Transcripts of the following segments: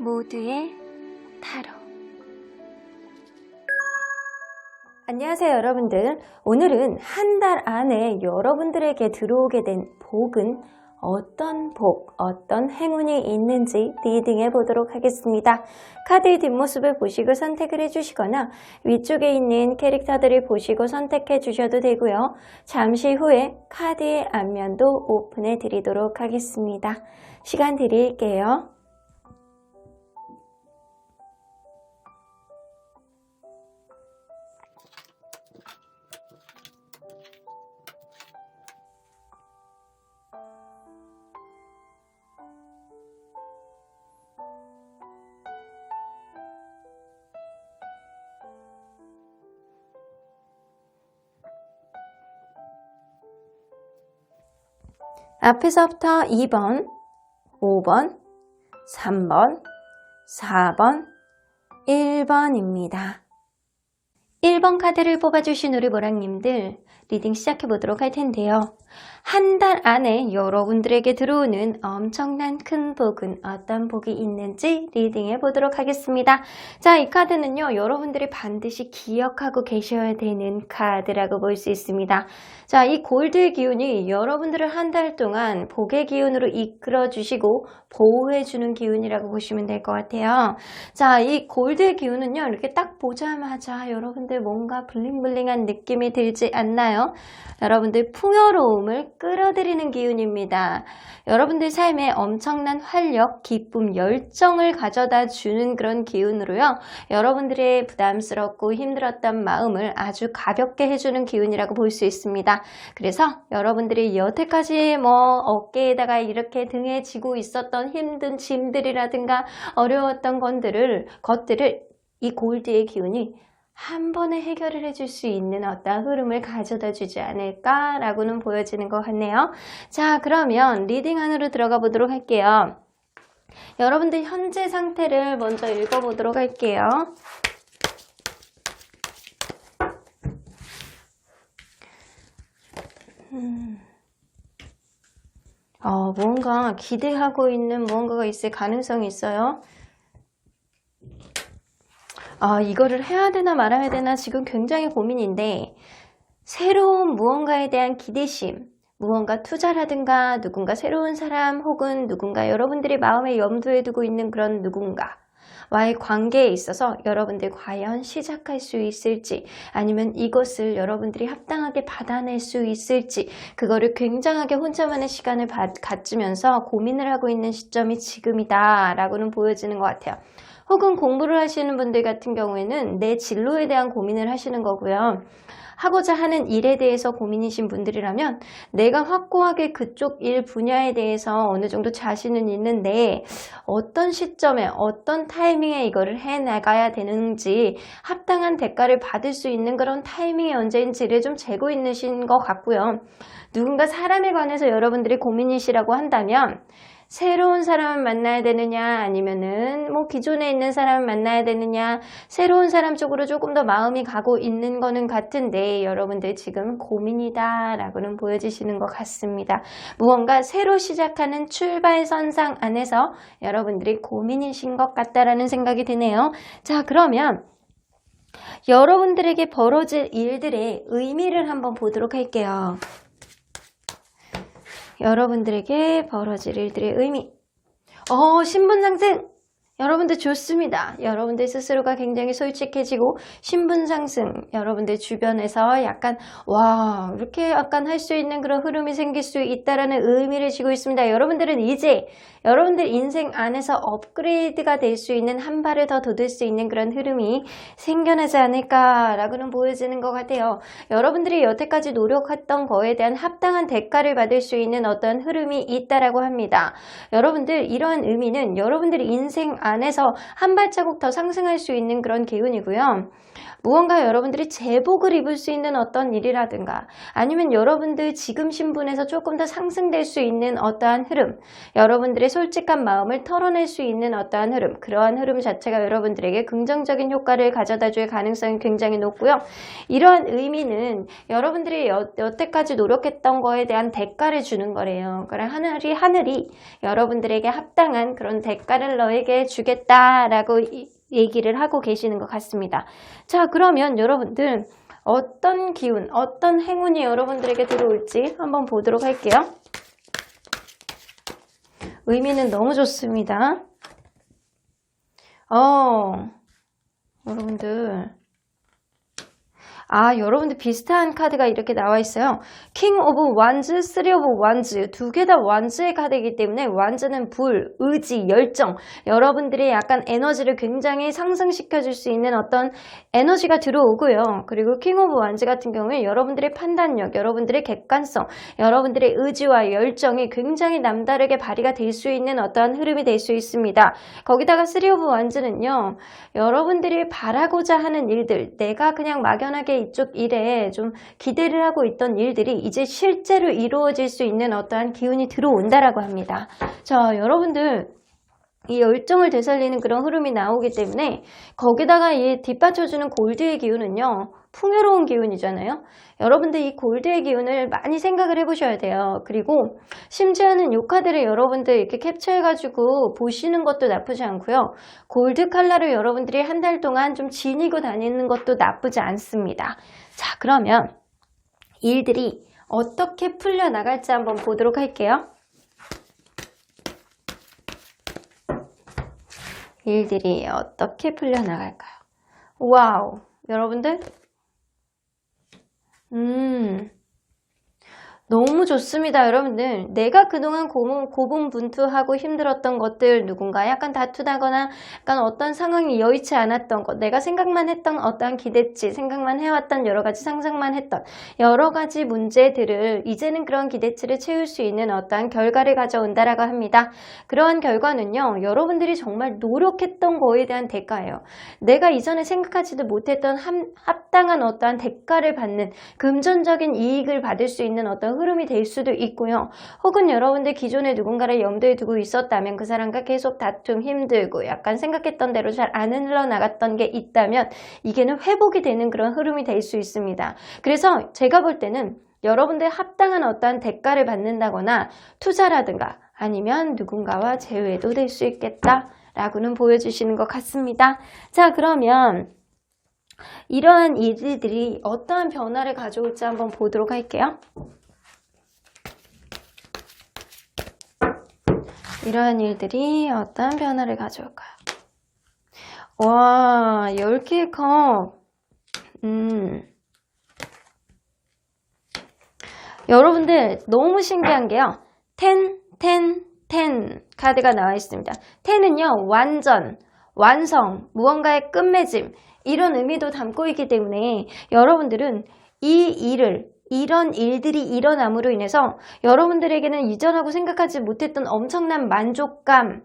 모두의 타로. 안녕하세요 여러분들. 오늘은 한 달 안에 여러분들에게 들어오게 된 복은 어떤 복, 어떤 행운이 있는지 리딩해 보도록 하겠습니다. 카드의 뒷모습을 보시고 선택을 해주시거나 위쪽에 있는 캐릭터들을 보시고 선택해 주셔도 되고요. 잠시 후에 카드의 앞면도 오픈해 드리도록 하겠습니다. 시간 드릴게요. 앞에서부터 2번, 5번, 3번, 4번, 1번입니다. 1번 카드를 뽑아주신 우리 모랑님들 리딩 시작해 보도록 할 텐데요. 한 달 안에 여러분들에게 들어오는 엄청난 큰 복은 어떤 복이 있는지 리딩해 보도록 하겠습니다. 자, 이 카드는요, 여러분들이 반드시 기억하고 계셔야 되는 카드라고 볼 수 있습니다. 자, 이 골드의 기운이 여러분들을 한 달 동안 복의 기운으로 이끌어 주시고 보호해 주는 기운이라고 보시면 될 것 같아요. 자, 이 골드의 기운은요, 이렇게 딱 보자마자 여러분들 뭔가 블링블링한 느낌이 들지 않나요? 여러분들 풍요로움을 끌어들이는 기운입니다. 여러분들 삶에 엄청난 활력, 기쁨, 열정을 가져다 주는 그런 기운으로요. 여러분들의 부담스럽고 힘들었던 마음을 아주 가볍게 해주는 기운이라고 볼 수 있습니다. 그래서 여러분들이 여태까지 어깨에다가 이렇게 등에 지고 있었던 힘든 짐들이라든가 어려웠던 것들을 이 골드의 기운이 한 번에 해결을 해줄 수 있는 어떤 흐름을 가져다 주지 않을까라고는 보여지는 것 같네요. 자, 그러면 리딩 안으로 들어가 보도록 할게요. 여러분들 현재 상태를 먼저 읽어보도록 할게요. 뭔가 기대하고 있는 무언가가 있을 가능성이 있어요. 이거를 해야 되나 말아야 되나 지금 굉장히 고민인데, 새로운 무언가에 대한 기대심, 무언가 투자라든가 누군가 새로운 사람 혹은 누군가 여러분들이 마음에 염두에 두고 있는 그런 누군가와의 관계에 있어서 여러분들 과연 시작할 수 있을지, 아니면 이것을 여러분들이 합당하게 받아낼 수 있을지, 그거를 굉장하게 혼자만의 시간을 갖추면서 고민을 하고 있는 시점이 지금이다 라고는 보여지는 것 같아요. 혹은 공부를 하시는 분들 같은 경우에는 내 진로에 대한 고민을 하시는 거고요. 하고자 하는 일에 대해서 고민이신 분들이라면 내가 확고하게 그쪽 일 분야에 대해서 어느 정도 자신은 있는데 어떤 시점에 어떤 타이밍에 이거를 해나가야 되는지, 합당한 대가를 받을 수 있는 그런 타이밍이 언제인지를 좀 재고 있으신 것 같고요. 누군가 사람에 관해서 여러분들이 고민이시라고 한다면 새로운 사람을 만나야 되느냐, 아니면은 기존에 있는 사람을 만나야 되느냐, 새로운 사람 쪽으로 조금 더 마음이 가고 있는 거는 같은데 여러분들 지금 고민이다 라고는 보여지시는 것 같습니다. 무언가 새로 시작하는 출발선상 안에서 여러분들이 고민이신 것 같다라는 생각이 드네요. 자, 그러면 여러분들에게 벌어질 일들의 의미를 한번 보도록 할게요. 여러분들에게 벌어질 일들의 의미. 신분상승! 여러분들 좋습니다. 여러분들 스스로가 굉장히 솔직해지고 신분상승, 여러분들 주변에서 약간 이렇게 약간 할 수 있는 그런 흐름이 생길 수 있다라는 의미를 지고 있습니다. 여러분들은 이제 여러분들 인생 안에서 업그레이드가 될 수 있는, 한 발을 더 돋을 수 있는 그런 흐름이 생겨나지 않을까라고는 보여지는 것 같아요. 여러분들이 여태까지 노력했던 거에 대한 합당한 대가를 받을 수 있는 어떤 흐름이 있다라고 합니다. 여러분들 이러한 의미는 여러분들이 인생 안에서 한 발자국 더 상승할 수 있는 그런 기운이고요. 무언가 여러분들이 제복을 입을 수 있는 어떤 일이라든가, 아니면 여러분들 지금 신분에서 조금 더 상승될 수 있는 어떠한 흐름, 여러분들의 솔직한 마음을 털어낼 수 있는 어떠한 흐름, 그러한 흐름 자체가 여러분들에게 긍정적인 효과를 가져다 줄 가능성이 굉장히 높고요. 이러한 의미는 여러분들이 여태까지 노력했던 거에 대한 대가를 주는 거래요. 그러니까 하늘이 여러분들에게 합당한 그런 대가를 너에게 주겠다라고 얘기를 하고 계시는 것 같습니다. 자, 그러면 여러분들 어떤 기운, 어떤 행운이 여러분들에게 들어올지 한번 보도록 할게요. 의미는 너무 좋습니다. 여러분들 비슷한 카드가 이렇게 나와 있어요. 킹 오브 완즈, 쓰리 오브 완즈. 두 개 다 완즈의 카드이기 때문에 완즈는 불, 의지, 열정. 여러분들이 약간 에너지를 굉장히 상승시켜 줄 수 있는 어떤 에너지가 들어오고요. 그리고 킹 오브 완즈 같은 경우에 여러분들의 판단력, 여러분들의 객관성, 여러분들의 의지와 열정이 굉장히 남다르게 발휘가 될 수 있는 어떠한 흐름이 될 수 있습니다. 거기다가 쓰리 오브 완즈는요. 여러분들이 바라고자 하는 일들, 내가 그냥 막연하게 이쪽 일에 좀 기대를 하고 있던 일들이 이제 실제로 이루어질 수 있는 어떠한 기운이 들어온다라고 합니다. 자, 여러분들 이 열정을 되살리는 그런 흐름이 나오기 때문에 거기다가 이 뒷받쳐주는 골드의 기운은요. 풍요로운 기운이잖아요. 여러분들 이 골드의 기운을 많이 생각을 해보셔야 돼요. 그리고 심지어는 이 카드를 여러분들 이렇게 캡처해가지고 보시는 것도 나쁘지 않고요. 골드 컬러를 여러분들이 한 달 동안 좀 지니고 다니는 것도 나쁘지 않습니다. 자, 그러면 일들이 어떻게 풀려나갈지 한번 보도록 할게요. 일들이 어떻게 풀려나갈까요? 와우, 여러분들 너무 좋습니다. 여러분들 내가 그동안 고분분투하고 힘들었던 것들, 누군가 약간 다투다거나 약간 어떤 상황이 여의치 않았던 것, 내가 생각만 했던 어떠한 기대치, 생각만 해왔던 여러 가지 상상만 했던 여러 가지 문제들을 이제는 그런 기대치를 채울 수 있는 어떠한 결과를 가져온다라고 합니다. 그러한 결과는요. 여러분들이 정말 노력했던 거에 대한 대가예요. 내가 이전에 생각하지도 못했던 합당한 어떠한 대가를 받는 금전적인 이익을 받을 수 있는 어떤 흐름이 될 수도 있고요. 혹은 여러분들 기존에 누군가를 염두에 두고 있었다면 그 사람과 계속 다툼, 힘들고 약간 생각했던 대로 잘 안 흘러나갔던 게 있다면 이게는 회복이 되는 그런 흐름이 될 수 있습니다. 그래서 제가 볼 때는 여러분들 합당한 어떠한 대가를 받는다거나 투자라든가 아니면 누군가와 재회도 될 수 있겠다라고는 보여주시는 것 같습니다. 자, 그러면 이러한 일들이 어떠한 변화를 가져올지 한번 보도록 할게요. 이러한 일들이 어떠한 변화를 가져올까요? 와, 10개의 컵. 여러분들 너무 신기한 게요. 10 카드가 나와 있습니다. 10은요, 완전, 완성, 무언가의 끝맺음 이런 의미도 담고 있기 때문에 여러분들은 이런 일들이 일어남으로 인해서 여러분들에게는 이전하고 생각하지 못했던 엄청난 만족감이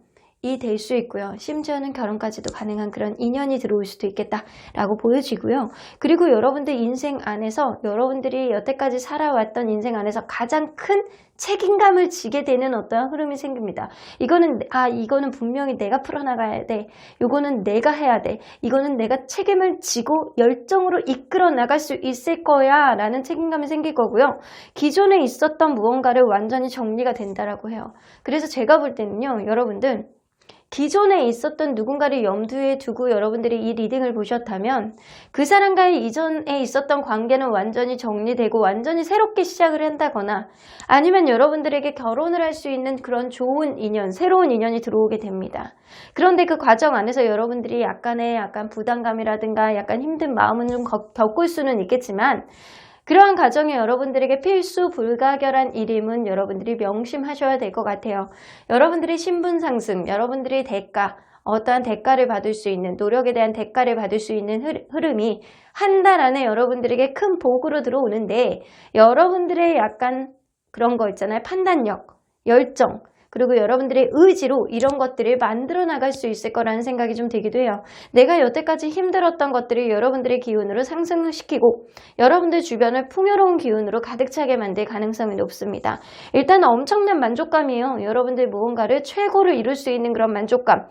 될 수 있고요. 심지어는 결혼까지도 가능한 그런 인연이 들어올 수도 있겠다라고 보여지고요. 그리고 여러분들 인생 안에서 여러분들이 여태까지 살아왔던 인생 안에서 가장 큰 책임감을 지게 되는 어떠한 흐름이 생깁니다. 이거는 분명히 내가 풀어나가야 돼. 이거는 내가 해야 돼. 이거는 내가 책임을 지고 열정으로 이끌어 나갈 수 있을 거야 라는 책임감이 생길 거고요. 기존에 있었던 무언가를 완전히 정리가 된다라고 해요. 그래서 제가 볼 때는요. 여러분들 기존에 있었던 누군가를 염두에 두고 여러분들이 이 리딩을 보셨다면 그 사람과의 이전에 있었던 관계는 완전히 정리되고 완전히 새롭게 시작을 한다거나 아니면 여러분들에게 결혼을 할 수 있는 그런 좋은 인연, 새로운 인연이 들어오게 됩니다. 그런데 그 과정 안에서 여러분들이 약간 부담감이라든가 약간 힘든 마음은 좀 겪을 수는 있겠지만 그러한 과정에 여러분들에게 필수 불가결한 일임은 여러분들이 명심하셔야 될 것 같아요. 여러분들의 신분 상승, 여러분들의 대가, 어떠한 대가를 받을 수 있는, 노력에 대한 대가를 받을 수 있는 흐름이 한 달 안에 여러분들에게 큰 복으로 들어오는데 여러분들의 약간 그런 거 있잖아요. 판단력, 열정, 그리고 여러분들의 의지로 이런 것들을 만들어 나갈 수 있을 거라는 생각이 좀 들기도 해요. 내가 여태까지 힘들었던 것들을 여러분들의 기운으로 상승시키고 여러분들 주변을 풍요로운 기운으로 가득 차게 만들 가능성이 높습니다. 일단 엄청난 만족감이에요. 여러분들 무언가를 최고로 이룰 수 있는 그런 만족감.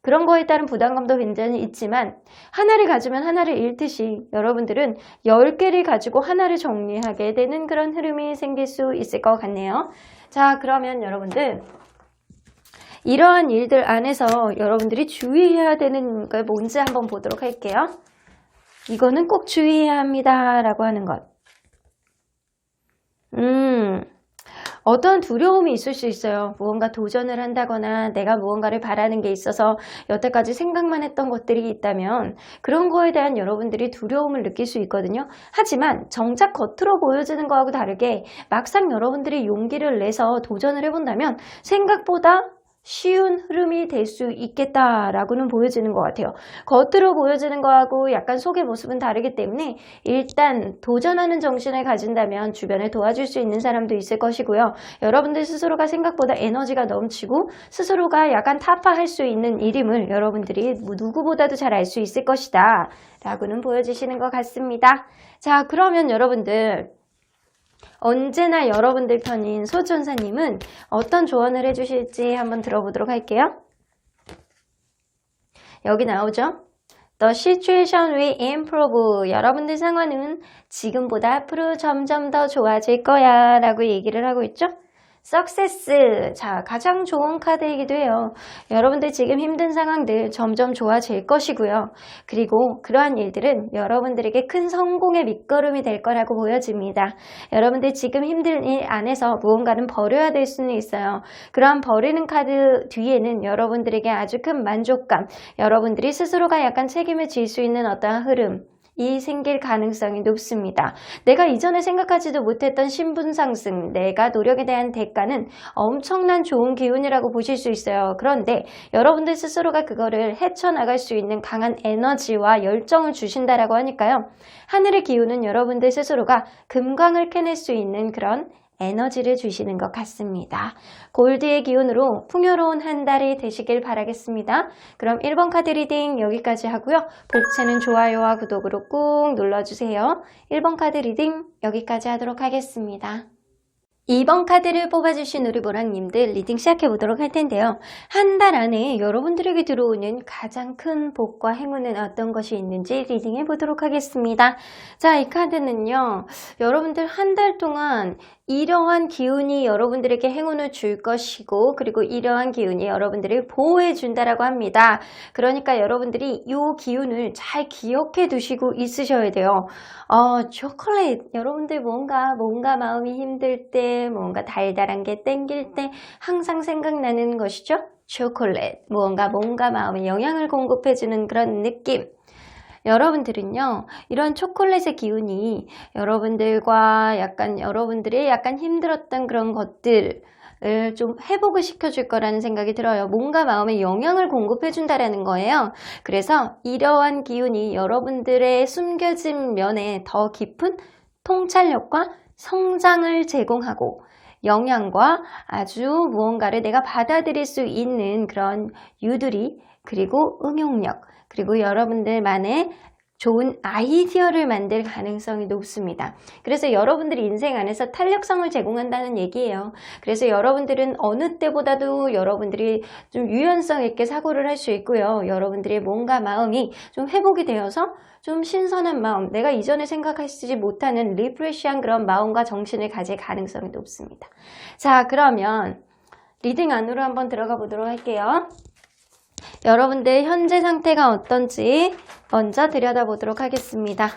그런 거에 따른 부담감도 굉장히 있지만 하나를 가지면 하나를 잃듯이 여러분들은 10개를 가지고 하나를 정리하게 되는 그런 흐름이 생길 수 있을 것 같네요. 자, 그러면 여러분들 이러한 일들 안에서 여러분들이 주의해야 되는 게 뭔지 한번 보도록 할게요. 이거는 꼭 주의해야 합니다 라고 하는 것. 어떤 두려움이 있을 수 있어요. 무언가 도전을 한다거나 내가 무언가를 바라는 게 있어서 여태까지 생각만 했던 것들이 있다면 그런 거에 대한 여러분들이 두려움을 느낄 수 있거든요. 하지만 정작 겉으로 보여지는 거하고 다르게 막상 여러분들이 용기를 내서 도전을 해본다면 생각보다 쉬운 흐름이 될 수 있겠다라고는 보여지는 것 같아요. 겉으로 보여지는 거하고 약간 속의 모습은 다르기 때문에 일단 도전하는 정신을 가진다면 주변에 도와줄 수 있는 사람도 있을 것이고요. 여러분들 스스로가 생각보다 에너지가 넘치고 스스로가 약간 타파할 수 있는 일임을 여러분들이 누구보다도 잘 알 수 있을 것이다 라고는 보여지시는 것 같습니다. 자, 그러면 여러분들 언제나 여러분들 편인 소천사님은 어떤 조언을 해주실지 한번 들어보도록 할게요. 여기 나오죠? The situation will improve. 여러분들 상황은 지금보다 앞으로 점점 더 좋아질 거야 라고 얘기를 하고 있죠? Success. 자, 가장 좋은 카드이기도 해요. 여러분들 지금 힘든 상황들 점점 좋아질 것이고요. 그리고 그러한 일들은 여러분들에게 큰 성공의 밑거름이 될 거라고 보여집니다. 여러분들 지금 힘든 일 안에서 무언가는 버려야 될 수는 있어요. 그러한 버리는 카드 뒤에는 여러분들에게 아주 큰 만족감, 여러분들이 스스로가 약간 책임을 질 수 있는 어떠한 흐름, 이 생길 가능성이 높습니다. 내가 이전에 생각하지도 못했던 신분 상승, 내가 노력에 대한 대가는 엄청난 좋은 기운이라고 보실 수 있어요. 그런데 여러분들 스스로가 그거를 헤쳐나갈 수 있는 강한 에너지와 열정을 주신다라고 하니까요. 하늘의 기운은 여러분들 스스로가 금광을 캐낼 수 있는 그런 에너지를 주시는 것 같습니다. 골드의 기운으로 풍요로운 한 달이 되시길 바라겠습니다. 그럼 1번 카드 리딩 여기까지 하고요. 복채는 좋아요와 구독으로 꾹 눌러주세요. 1번 카드 리딩 여기까지 하도록 하겠습니다. 2번 카드를 뽑아주신 우리 보랑님들 리딩 시작해보도록 할 텐데요. 한 달 안에 여러분들에게 들어오는 가장 큰 복과 행운은 어떤 것이 있는지 리딩해보도록 하겠습니다. 자, 이 카드는요. 여러분들 한 달 동안 이러한 기운이 여러분들에게 행운을 줄 것이고 그리고 이러한 기운이 여러분들을 보호해 준다라고 합니다. 그러니까 여러분들이 이 기운을 잘 기억해 두시고 있으셔야 돼요. 초콜릿, 여러분들 뭔가 마음이 힘들 때, 뭔가 달달한 게 땡길 때 항상 생각나는 것이죠. 초콜릿, 뭔가 마음에 영향을 공급해주는 그런 느낌. 여러분들은요, 이런 초콜릿의 기운이 여러분들과 여러분들이 약간 힘들었던 그런 것들을 좀 회복을 시켜줄 거라는 생각이 들어요. 뭔가 마음에 영향을 공급해준다라는 거예요. 그래서 이러한 기운이 여러분들의 숨겨진 면에 더 깊은 통찰력과 성장을 제공하고 영향과 아주 무언가를 내가 받아들일 수 있는 그런 유두리, 그리고 응용력, 그리고 여러분들만의 좋은 아이디어를 만들 가능성이 높습니다. 그래서 여러분들이 인생 안에서 탄력성을 제공한다는 얘기예요. 그래서 여러분들은 어느 때보다도 여러분들이 좀 유연성 있게 사고를 할 수 있고요. 여러분들의 몸과 마음이 좀 회복이 되어서 좀 신선한 마음, 내가 이전에 생각하시지 못하는 리프레시한 그런 마음과 정신을 가질 가능성이 높습니다. 자, 그러면 리딩 안으로 한번 들어가 보도록 할게요. 여러분들 현재 상태가 어떤지 먼저 들여다보도록 하겠습니다.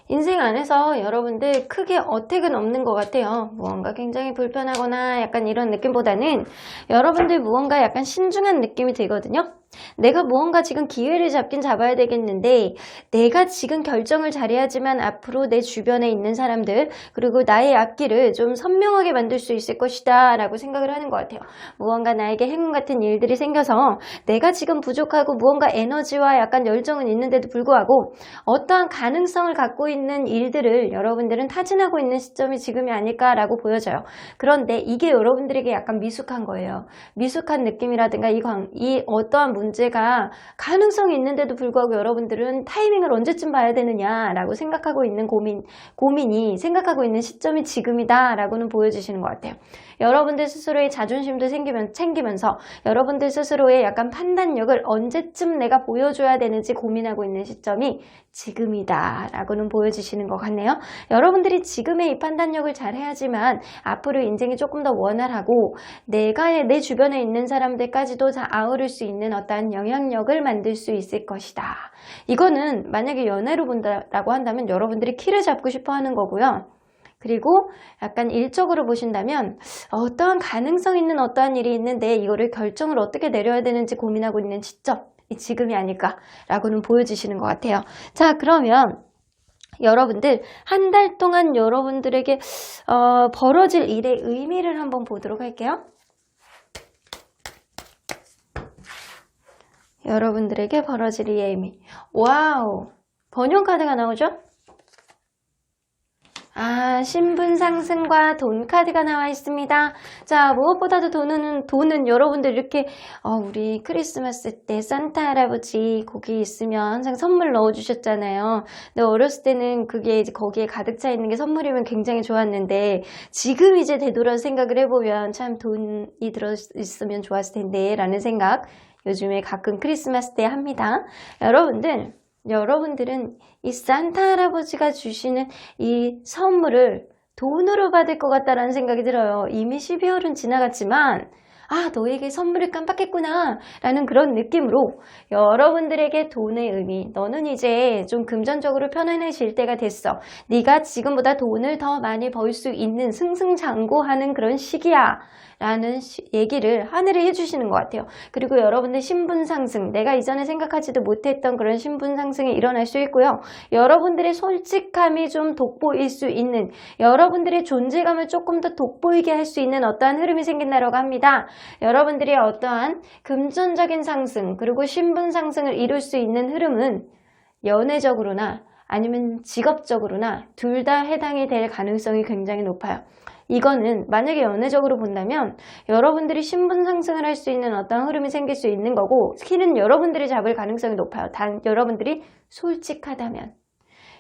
인생 안에서 여러분들 크게 어택은 없는 것 같아요. 무언가 굉장히 불편하거나 약간 이런 느낌보다는 여러분들 무언가 약간 신중한 느낌이 들거든요. 내가 무언가 지금 기회를 잡긴 잡아야 되겠는데 내가 지금 결정을 잘해야지만 앞으로 내 주변에 있는 사람들 그리고 나의 앞길을 좀 선명하게 만들 수 있을 것이다 라고 생각을 하는 것 같아요. 무언가 나에게 행운 같은 일들이 생겨서 내가 지금 부족하고 무언가 에너지와 약간 열정은 있는데도 불구하고 어떠한 가능성을 갖고 있는 일들을 여러분들은 타진하고 있는 시점이 지금이 아닐까라고 보여져요. 그런데 이게 여러분들에게 약간 미숙한 거예요. 미숙한 느낌이라든가 이 어떠한 문제가 가능성이 있는데도 불구하고 여러분들은 타이밍을 언제쯤 봐야 되느냐라고 생각하고 있는 고민이 생각하고 있는 시점이 지금이다라고는 보여주시는 것 같아요. 여러분들 스스로의 자존심도 챙기면서 여러분들 스스로의 약간 판단력을 언제쯤 내가 보여줘야 되는지 고민하고 있는 시점이 지금이다 라고는 보여주시는 것 같네요. 여러분들이 지금의 이 판단력을 잘 해야지만 앞으로 인생이 조금 더 원활하고 내 주변에 있는 사람들까지도 다 아우를 수 있는 어떠한 영향력을 만들 수 있을 것이다. 이거는 만약에 연애로 본다라고 한다면 여러분들이 키를 잡고 싶어 하는 거고요. 그리고 약간 일적으로 보신다면 어떠한 가능성 있는 어떠한 일이 있는데 이거를 결정을 어떻게 내려야 되는지 고민하고 있는 시점, 이 지금이 아닐까라고는 보여주시는 것 같아요. 자, 그러면 여러분들 한 달 동안 여러분들에게 벌어질 일의 의미를 한번 보도록 할게요. 여러분들에게 벌어질 일의 의미. 와우! 번영 카드가 나오죠? 신분 상승과 돈 카드가 나와 있습니다. 자, 무엇보다도 돈은 여러분들 이렇게 우리 크리스마스 때 산타 할아버지 거기 있으면 항상 선물 넣어주셨잖아요. 근데 어렸을 때는 그게 이제 거기에 가득 차 있는 게 선물이면 굉장히 좋았는데 지금 이제 되돌아서 생각을 해보면 참 돈이 들어있으면 좋았을 텐데 라는 생각 요즘에 가끔 크리스마스 때 합니다. 여러분들은 이 산타 할아버지가 주시는 이 선물을 돈으로 받을 것 같다라는 생각이 들어요. 이미 12월은 지나갔지만 너에게 선물을 깜빡했구나 라는 그런 느낌으로 여러분들에게 돈의 의미, 너는 이제 좀 금전적으로 편안해질 때가 됐어. 네가 지금보다 돈을 더 많이 벌 수 있는 승승장구하는 그런 시기야 라는 얘기를 하늘이 해주시는 것 같아요. 그리고 여러분들 신분 상승, 내가 이전에 생각하지도 못했던 그런 신분 상승이 일어날 수 있고요. 여러분들의 솔직함이 좀 돋보일 수 있는, 여러분들의 존재감을 조금 더 돋보이게 할 수 있는 어떠한 흐름이 생긴다고 합니다. 여러분들이 어떠한 금전적인 상승 그리고 신분 상승을 이룰 수 있는 흐름은 연애적으로나 아니면 직업적으로나 둘 다 해당이 될 가능성이 굉장히 높아요. 이거는 만약에 연애적으로 본다면 여러분들이 신분 상승을 할 수 있는 어떤 흐름이 생길 수 있는 거고 키는 여러분들이 잡을 가능성이 높아요. 단 여러분들이 솔직하다면.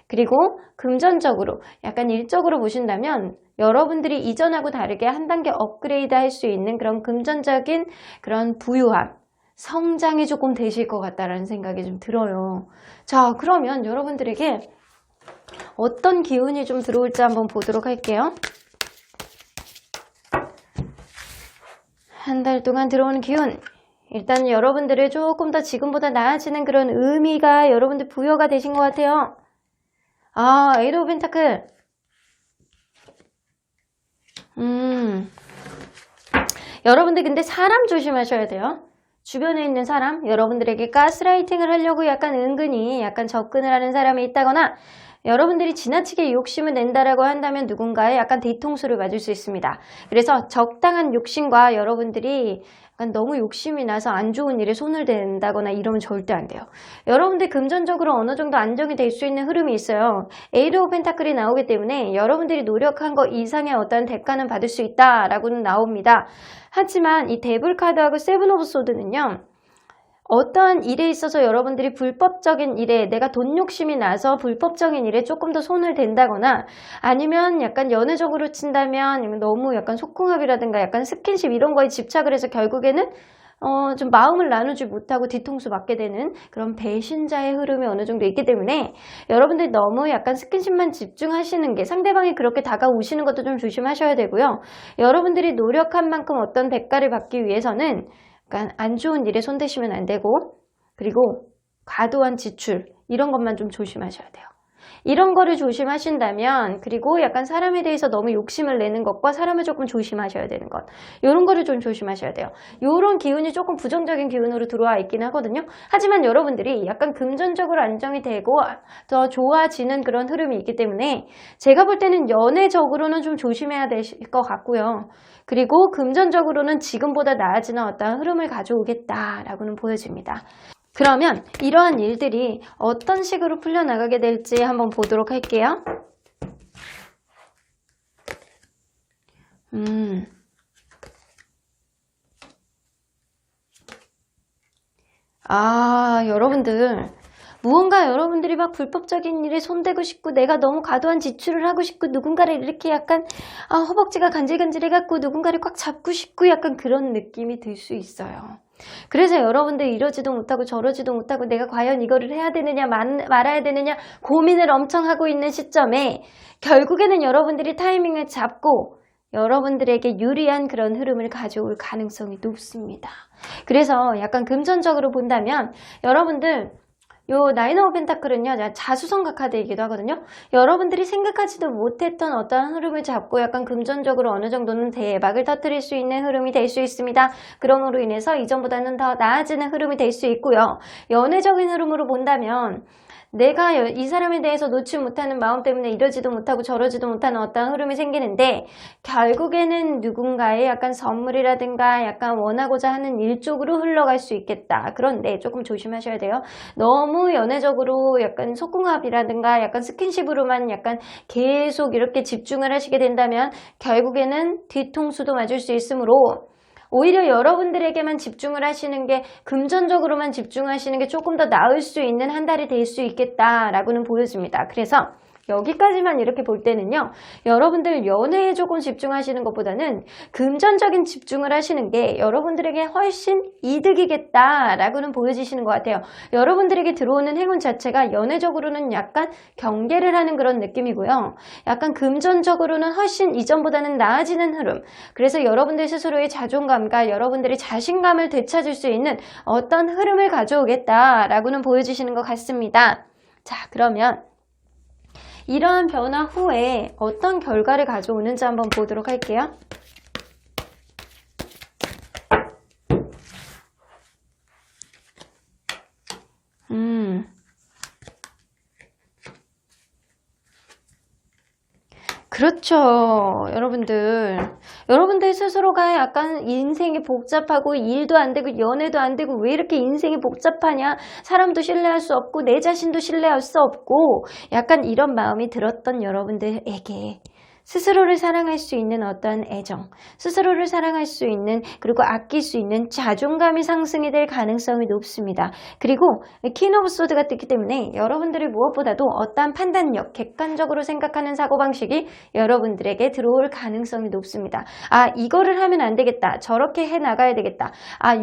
그리고 금전적으로 약간 일적으로 보신다면 여러분들이 이전하고 다르게 한 단계 업그레이드 할 수 있는 그런 금전적인 그런 부유함, 성장이 조금 되실 것 같다라는 생각이 좀 들어요. 자, 그러면 여러분들에게 어떤 기운이 좀 들어올지 한번 보도록 할게요. 한 달 동안 들어오는 기운. 일단 여러분들을 조금 더 지금보다 나아지는 그런 의미가 여러분들 부여가 되신 것 같아요. 에이드 오브 펜타클. 여러분들 근데 사람 조심하셔야 돼요. 주변에 있는 사람, 여러분들에게 가스라이팅을 하려고 약간 은근히 약간 접근을 하는 사람이 있다거나 여러분들이 지나치게 욕심을 낸다라고 한다면 누군가의 약간 뒤통수를 맞을 수 있습니다. 그래서 적당한 욕심과 여러분들이 약간 너무 욕심이 나서 안 좋은 일에 손을 댄다거나 이러면 절대 안 돼요. 여러분들 금전적으로 어느 정도 안정이 될 수 있는 흐름이 있어요. 에이드 오브 펜타클이 나오기 때문에 여러분들이 노력한 거 이상의 어떤 대가는 받을 수 있다라고는 나옵니다. 하지만 이 데블 카드하고 세븐 오브 소드는요. 어떠한 일에 있어서 여러분들이 불법적인 일에 내가 돈 욕심이 나서 불법적인 일에 조금 더 손을 댄다거나 아니면 약간 연애적으로 친다면 너무 약간 속궁합이라든가 약간 스킨십 이런 거에 집착을 해서 결국에는 좀 마음을 나누지 못하고 뒤통수 맞게 되는 그런 배신자의 흐름이 어느 정도 있기 때문에 여러분들 너무 약간 스킨십만 집중하시는 게 상대방이 그렇게 다가오시는 것도 좀 조심하셔야 되고요. 여러분들이 노력한 만큼 어떤 대가를 받기 위해서는 약간 안 좋은 일에 손대시면 안 되고 그리고 과도한 지출 이런 것만 좀 조심하셔야 돼요. 이런 거를 조심하신다면 그리고 약간 사람에 대해서 너무 욕심을 내는 것과 사람을 조금 조심하셔야 되는 것 이런 거를 좀 조심하셔야 돼요. 이런 기운이 조금 부정적인 기운으로 들어와 있긴 하거든요. 하지만 여러분들이 약간 금전적으로 안정이 되고 더 좋아지는 그런 흐름이 있기 때문에 제가 볼 때는 연애적으로는 좀 조심해야 될 것 같고요. 그리고 금전적으로는 지금보다 나아지는 어떤 흐름을 가져오겠다라고는 보여집니다. 그러면 이러한 일들이 어떤 식으로 풀려나가게 될지 한번 보도록 할게요. 여러분들 무언가 여러분들이 막 불법적인 일에 손대고 싶고 내가 너무 과도한 지출을 하고 싶고 누군가를 이렇게 약간 허벅지가 간질간질해갖고 누군가를 꽉 잡고 싶고 약간 그런 느낌이 들 수 있어요. 그래서 여러분들 이러지도 못하고 저러지도 못하고 내가 과연 이거를 해야 되느냐 말아야 되느냐 고민을 엄청 하고 있는 시점에 결국에는 여러분들이 타이밍을 잡고 여러분들에게 유리한 그런 흐름을 가져올 가능성이 높습니다. 그래서 약간 금전적으로 본다면 여러분들 요 나인 오브 펜타클은요 자수성가 카드이기도 하거든요. 여러분들이 생각하지도 못했던 어떠한 흐름을 잡고 약간 금전적으로 어느 정도는 대박을 터뜨릴 수 있는 흐름이 될 수 있습니다. 그럼으로 인해서 이전보다는 더 나아지는 흐름이 될 수 있고요. 연애적인 흐름으로 본다면 내가 이 사람에 대해서 놓지 못하는 마음 때문에 이러지도 못하고 저러지도 못하는 어떤 흐름이 생기는데 결국에는 누군가의 약간 선물이라든가 약간 원하고자 하는 일 쪽으로 흘러갈 수 있겠다. 그런데 조금 조심하셔야 돼요. 너무 연애적으로 약간 속궁합이라든가 약간 스킨십으로만 약간 계속 이렇게 집중을 하시게 된다면 결국에는 뒤통수도 맞을 수 있으므로 오히려 여러분들에게만 집중을 하시는 게 금전적으로만 집중하시는 게 조금 더 나을 수 있는 한 달이 될 수 있겠다라고는 보여집니다. 그래서 여기까지만 이렇게 볼 때는요. 여러분들 연애에 조금 집중하시는 것보다는 금전적인 집중을 하시는 게 여러분들에게 훨씬 이득이겠다라고는 보여지시는 것 같아요. 여러분들에게 들어오는 행운 자체가 연애적으로는 약간 경계를 하는 그런 느낌이고요. 약간 금전적으로는 훨씬 이전보다는 나아지는 흐름. 그래서 여러분들 스스로의 자존감과 여러분들의 자신감을 되찾을 수 있는 어떤 흐름을 가져오겠다라고는 보여지시는 것 같습니다. 자, 그러면 이러한 변화 후에 어떤 결과를 가져오는지 한번 보도록 할게요. 그렇죠. 여러분들 스스로가 약간 인생이 복잡하고 일도 안 되고 연애도 안 되고 왜 이렇게 인생이 복잡하냐, 사람도 신뢰할 수 없고 내 자신도 신뢰할 수 없고 약간 이런 마음이 들었던 여러분들에게 스스로를 사랑할 수 있는 어떤 애정, 스스로를 사랑할 수 있는 그리고 아낄 수 있는 자존감이 상승이 될 가능성이 높습니다. 그리고 퀸 오브 소드가 뜨기 때문에 여러분들이 무엇보다도 어떠한 판단력, 객관적으로 생각하는 사고방식이 여러분들에게 들어올 가능성이 높습니다. 이거를 하면 안 되겠다. 저렇게 해나가야 되겠다.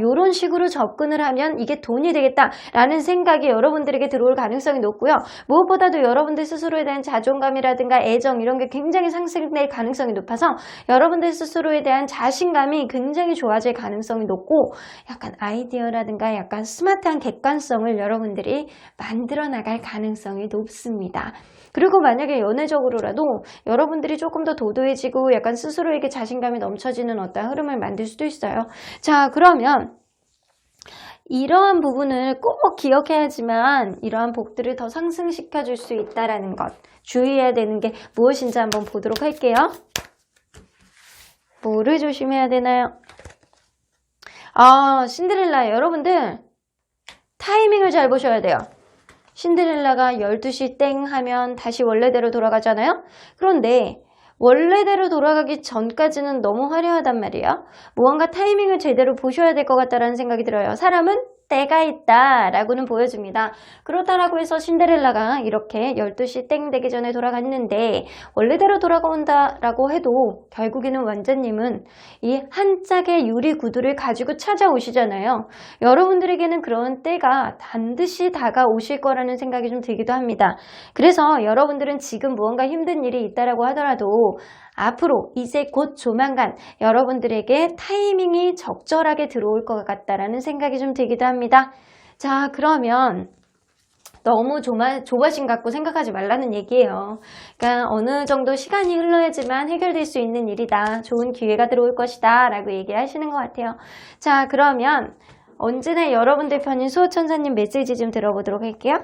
요런 식으로 접근을 하면 이게 돈이 되겠다. 라는 생각이 여러분들에게 들어올 가능성이 높고요. 무엇보다도 여러분들 스스로에 대한 자존감이라든가 애정 이런 게 굉장히 상승될 가능성이 높아서 여러분들 스스로에 대한 자신감이 굉장히 좋아질 가능성이 높고 약간 아이디어라든가 약간 스마트한 객관성을 여러분들이 만들어 나갈 가능성이 높습니다. 그리고 만약에 연애적으로라도 여러분들이 조금 더 도도해지고 약간 스스로에게 자신감이 넘쳐지는 어떤 흐름을 만들 수도 있어요. 자, 그러면 이러한 부분을 꼭 기억해야지만 이러한 복들을 더 상승시켜 줄 수 있다는 것, 주의해야 되는 게 무엇인지 한번 보도록 할게요. 뭐를 조심해야 되나요? 신데렐라, 여러분들 타이밍을 잘 보셔야 돼요. 신데렐라가 12시 땡 하면 다시 원래대로 돌아가잖아요. 그런데 원래대로 돌아가기 전까지는 너무 화려하단 말이에요. 무언가 타이밍을 제대로 보셔야 될 것 같다는 생각이 들어요. 사람은 때가 있다 라고는 보여줍니다. 그렇다라고 해서 신데렐라가 이렇게 12시 땡 되기 전에 돌아갔는데 원래대로 돌아온다 라고 해도 결국에는 왕자님은 이 한 짝의 유리 구두를 가지고 찾아오시잖아요. 여러분들에게는 그런 때가 반드시 다가오실 거라는 생각이 좀 들기도 합니다. 그래서 여러분들은 지금 무언가 힘든 일이 있다라고 하더라도 앞으로 이제 곧 조만간 여러분들에게 타이밍이 적절하게 들어올 것 같다라는 생각이 좀 들기도 합니다. 자, 그러면 너무 조바심 갖고 생각하지 말라는 얘기예요. 그러니까 어느 정도 시간이 흘러야지만 해결될 수 있는 일이다. 좋은 기회가 들어올 것이다. 라고 얘기를 하시는 것 같아요. 자, 그러면 언제나 여러분들 편인 수호천사님 메시지 좀 들어보도록 할게요.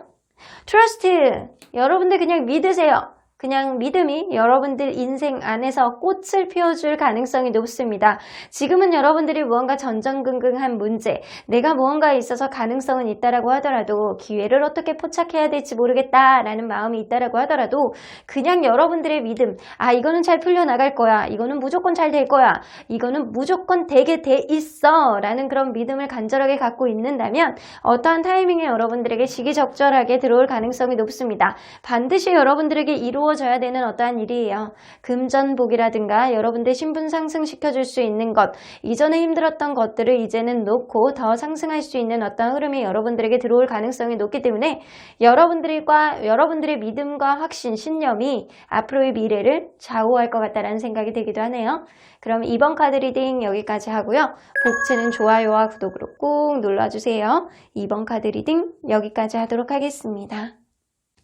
트러스트! 여러분들 그냥 믿으세요. 그냥 믿음이 여러분들 인생 안에서 꽃을 피워줄 가능성이 높습니다. 지금은 여러분들이 무언가 전전긍긍한 문제, 내가 무언가에 있어서 가능성은 있다라고 하더라도 기회를 어떻게 포착해야 될지 모르겠다라는 마음이 있다라고 하더라도 그냥 여러분들의 믿음, 이거는 잘 풀려나갈 거야, 이거는 무조건 잘 될 거야, 이거는 무조건 되게 돼 있어 라는 그런 믿음을 간절하게 갖고 있는다면 어떠한 타이밍에 여러분들에게 시기적절하게 들어올 가능성이 높습니다. 반드시 여러분들에게 이루어져야 되는 어떠한 일이에요. 금전복이라든가 여러분들 신분 상승시켜줄 수 있는 것, 이전에 힘들었던 것들을 이제는 놓고 더 상승할 수 있는 어떤 흐름이 여러분들에게 들어올 가능성이 높기 때문에 여러분들의 믿음과 확신, 신념이 앞으로의 미래를 좌우할 것 같다는 생각이 들기도 하네요. 그럼 이번 카드 리딩 여기까지 하고요. 복채는 좋아요와 구독으로 꾹 눌러주세요. 이번 카드 리딩 여기까지 하도록 하겠습니다.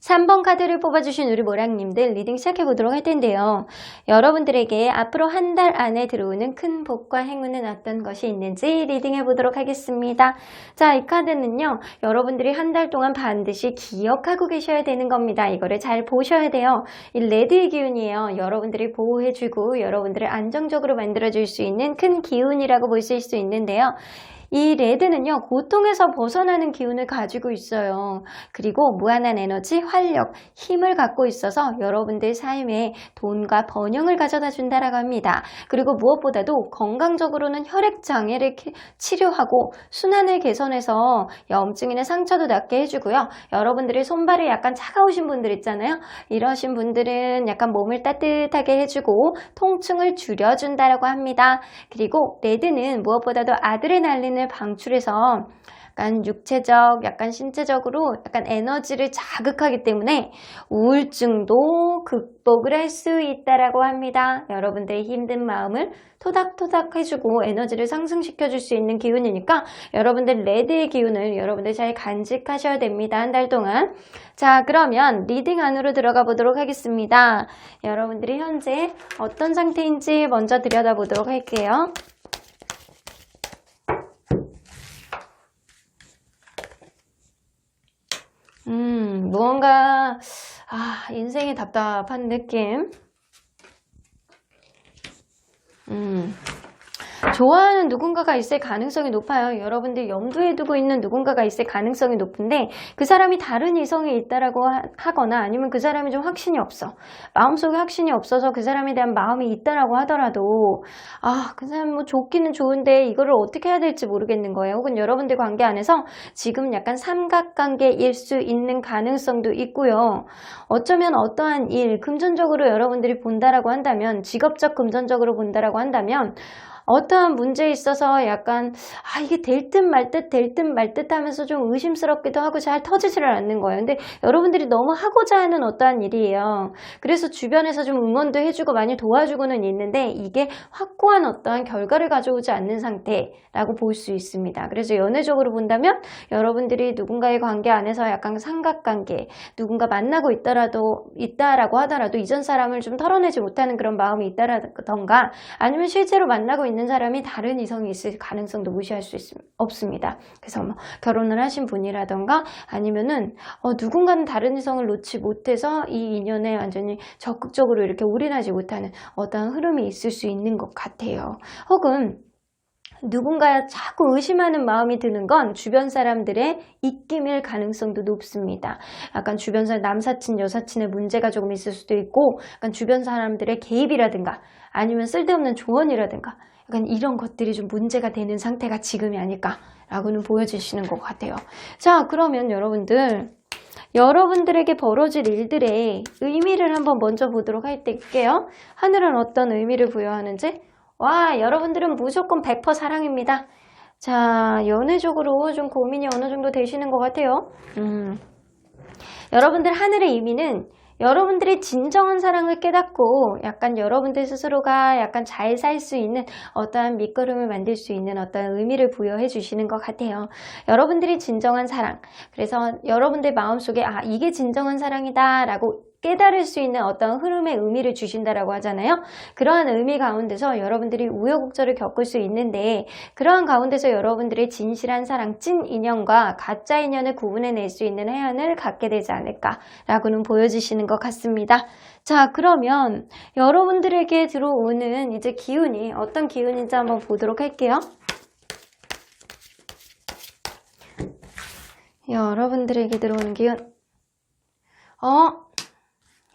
3번 카드를 뽑아주신 우리 모랑님들 리딩 시작해보도록 할 텐데요. 여러분들에게 앞으로 한 달 안에 들어오는 큰 복과 행운은 어떤 것이 있는지 리딩해보도록 하겠습니다. 자, 이 카드는요. 여러분들이 한 달 동안 반드시 기억하고 계셔야 되는 겁니다. 이거를 잘 보셔야 돼요. 이 레드의 기운이에요. 여러분들이 보호해주고 여러분들을 안정적으로 만들어줄 수 있는 큰 기운이라고 보실 수 있는데요. 이 레드는요, 고통에서 벗어나는 기운을 가지고 있어요. 그리고 무한한 에너지, 활력, 힘을 갖고 있어서 여러분들 삶에 돈과 번영을 가져다 준다라고 합니다. 그리고 무엇보다도 건강적으로는 혈액장애를 치료하고 순환을 개선해서 염증이나 상처도 낫게 해주고요. 여러분들의 손발이 약간 차가우신 분들 있잖아요. 이러신 분들은 약간 몸을 따뜻하게 해주고 통증을 줄여준다라고 합니다. 그리고 레드는 무엇보다도 아드레날린을 방출해서 약간 육체적, 약간 신체적으로 약간 에너지를 자극하기 때문에 우울증도 극복을 할 수 있다라고 합니다. 여러분들의 힘든 마음을 토닥토닥 해주고 에너지를 상승시켜 줄 수 있는 기운이니까 여러분들 레드의 기운을 여러분들 잘 간직하셔야 됩니다. 한 달 동안. 자, 그러면 리딩 안으로 들어가 보도록 하겠습니다. 여러분들이 현재 어떤 상태인지 먼저 들여다보도록 할게요. 무언가 인생이 답답한 느낌. 좋아하는 누군가가 있을 가능성이 높아요. 여러분들 염두에 두고 있는 누군가가 있을 가능성이 높은데 그 사람이 다른 이성이 있다라고 하거나 아니면 그 사람이 좀 확신이 없어. 마음속에 확신이 없어서 그 사람에 대한 마음이 있다라고 하더라도 그 사람 뭐 좋기는 좋은데 이거를 어떻게 해야 될지 모르겠는 거예요. 혹은 여러분들 관계 안에서 지금 약간 삼각관계일 수 있는 가능성도 있고요. 어쩌면 어떠한 일, 금전적으로 여러분들이 본다라고 한다면, 직업적 금전적으로 본다라고 한다면 어떠한 문제에 있어서 약간 이게 될 듯 말 듯 하면서 좀 의심스럽기도 하고 잘 터지지를 않는 거예요. 근데 여러분들이 너무 하고자 하는 어떠한 일이에요. 그래서 주변에서 좀 응원도 해주고 많이 도와주고는 있는데 이게 확고한 어떠한 결과를 가져오지 않는 상태라고 볼 수 있습니다. 그래서 연애적으로 본다면 여러분들이 누군가의 관계 안에서 약간 삼각관계, 누군가 만나고 있다라고 하더라도 이전 사람을 좀 털어내지 못하는 그런 마음이 있다라던가 아니면 실제로 만나고 있는 사람이 다른 이성이 있을 가능성도 무시할 수 없습니다. 그래서 뭐 결혼을 하신 분이라던가 아니면은 누군가는 다른 이성을 놓지 못해서 이 인연에 완전히 적극적으로 이렇게 올인하지 못하는 어떠한 흐름이 있을 수 있는 것 같아요. 혹은 누군가 자꾸 의심하는 마음이 드는 건 주변 사람들의 입김일 가능성도 높습니다. 약간 주변 사람, 남사친, 여사친의 문제가 조금 있을 수도 있고 약간 주변 사람들의 개입이라든가 아니면 쓸데없는 조언이라든가 약간 이런 것들이 좀 문제가 되는 상태가 지금이 아닐까라고는 보여지시는 것 같아요. 자, 그러면 여러분들에게 벌어질 일들의 의미를 한번 먼저 보도록 할게요. 하늘은 어떤 의미를 부여하는지. 여러분들은 무조건 100% 사랑입니다. 자, 연애적으로 좀 고민이 어느 정도 되시는 것 같아요. 여러분들 하늘의 의미는 여러분들이 진정한 사랑을 깨닫고 약간 여러분들 스스로가 약간 잘 살 수 있는 어떠한 밑거름을 만들 수 있는 어떤 의미를 부여해 주시는 것 같아요. 여러분들이 진정한 사랑, 그래서 여러분들 마음속에 이게 진정한 사랑이다 라고 깨달을 수 있는 어떤 흐름의 의미를 주신다라고 하잖아요. 그러한 의미 가운데서 여러분들이 우여곡절을 겪을 수 있는데 그러한 가운데서 여러분들의 진실한 사랑, 찐 인연과 가짜 인연을 구분해낼 수 있는 해안을 갖게 되지 않을까라고는 보여주시는 것 같습니다. 자, 그러면 여러분들에게 들어오는 이제 기운이 어떤 기운인지 한번 보도록 할게요. 여러분들에게 들어오는 기운.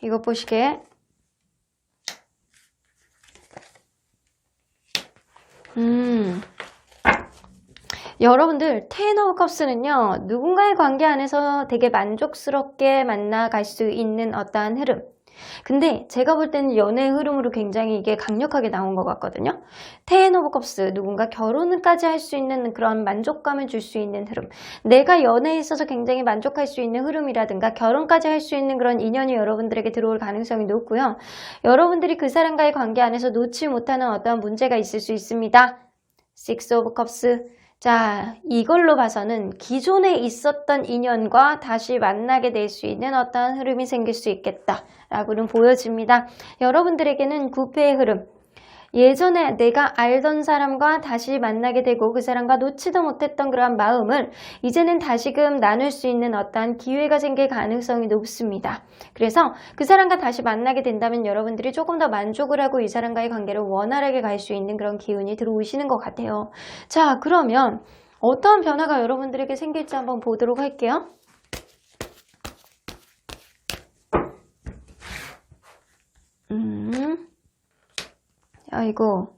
이것 보시게. 여러분들 텐 오브 컵스는요, 누군가의 관계 안에서 되게 만족스럽게 만나갈 수 있는 어떠한 흐름. 근데 제가 볼 때는 연애의 흐름으로 굉장히 이게 강력하게 나온 것 같거든요. 텐 오브 컵스, 누군가 결혼까지 할 수 있는 그런 만족감을 줄 수 있는 흐름. 내가 연애에 있어서 굉장히 만족할 수 있는 흐름이라든가 결혼까지 할 수 있는 그런 인연이 여러분들에게 들어올 가능성이 높고요. 여러분들이 그 사람과의 관계 안에서 놓지 못하는 어떠한 문제가 있을 수 있습니다. 식스 오브 컵스. 자, 이걸로 봐서는 기존에 있었던 인연과 다시 만나게 될 수 있는 어떠한 흐름이 생길 수 있겠다라고는 보여집니다. 여러분들에게는 구패의 흐름. 예전에 내가 알던 사람과 다시 만나게 되고 그 사람과 놓지도 못했던 그런 마음을 이제는 다시금 나눌 수 있는 어떠한 기회가 생길 가능성이 높습니다. 그래서 그 사람과 다시 만나게 된다면 여러분들이 조금 더 만족을 하고 이 사람과의 관계를 원활하게 갈 수 있는 그런 기운이 들어오시는 것 같아요. 자, 그러면 어떠한 변화가 여러분들에게 생길지 한번 보도록 할게요. 아이고.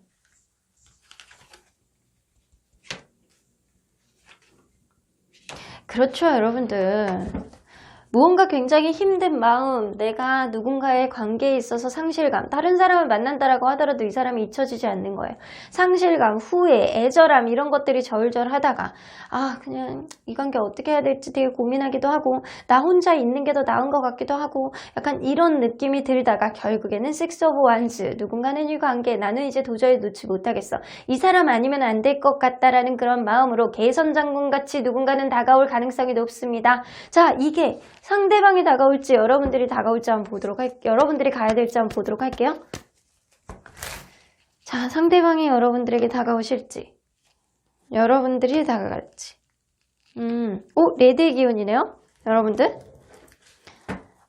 그렇죠, 여러분들. 무언가 굉장히 힘든 마음, 내가 누군가의 관계에 있어서 상실감, 다른 사람을 만난다라고 하더라도 이 사람이 잊혀지지 않는 거예요. 상실감, 후회, 애절함 이런 것들이 절절하다가 그냥 이 관계 어떻게 해야 될지 되게 고민하기도 하고 나 혼자 있는 게 더 나은 것 같기도 하고 약간 이런 느낌이 들다가 결국에는 식스 오브 완즈, 누군가는 이 관계 나는 이제 도저히 놓지 못하겠어. 이 사람 아니면 안 될 것 같다라는 그런 마음으로 개선장군같이 누군가는 다가올 가능성이 높습니다. 자, 이게 상대방이 다가올지 여러분들이 다가올지 한번 보도록 할게요. 여러분들이 가야 될지 한번 보도록 할게요. 자, 상대방이 여러분들에게 다가오실지 여러분들이 다가갈지. 레드의 기운이네요. 여러분들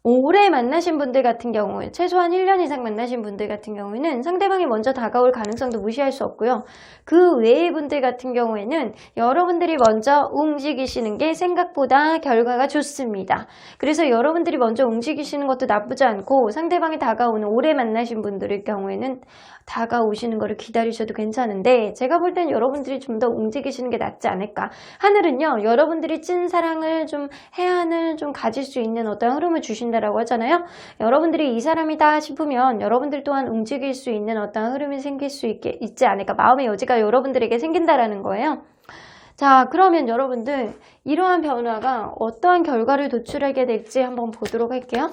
오래 만나신 분들 같은 경우에 최소한 1년 이상 만나신 분들 같은 경우에는 상대방이 먼저 다가올 가능성도 무시할 수 없고요. 그 외의 분들 같은 경우에는 여러분들이 먼저 움직이시는 게 생각보다 결과가 좋습니다. 그래서 여러분들이 먼저 움직이시는 것도 나쁘지 않고 상대방이 다가오는 오래 만나신 분들의 경우에는 다가오시는 거를 기다리셔도 괜찮은데 제가 볼 땐 여러분들이 좀 더 움직이시는 게 낫지 않을까. 하늘은요, 여러분들이 찐 사랑을 좀 해안을 좀 가질 수 있는 어떤 흐름을 주신다라고 하잖아요. 여러분들이 이 사람이다 싶으면 여러분들 또한 움직일 수 있는 어떤 흐름이 생길 수 있지 않을까. 마음의 여지가 여러분들에게 생긴다라는 거예요. 자, 그러면 여러분들 이러한 변화가 어떠한 결과를 도출하게 될지 한번 보도록 할게요.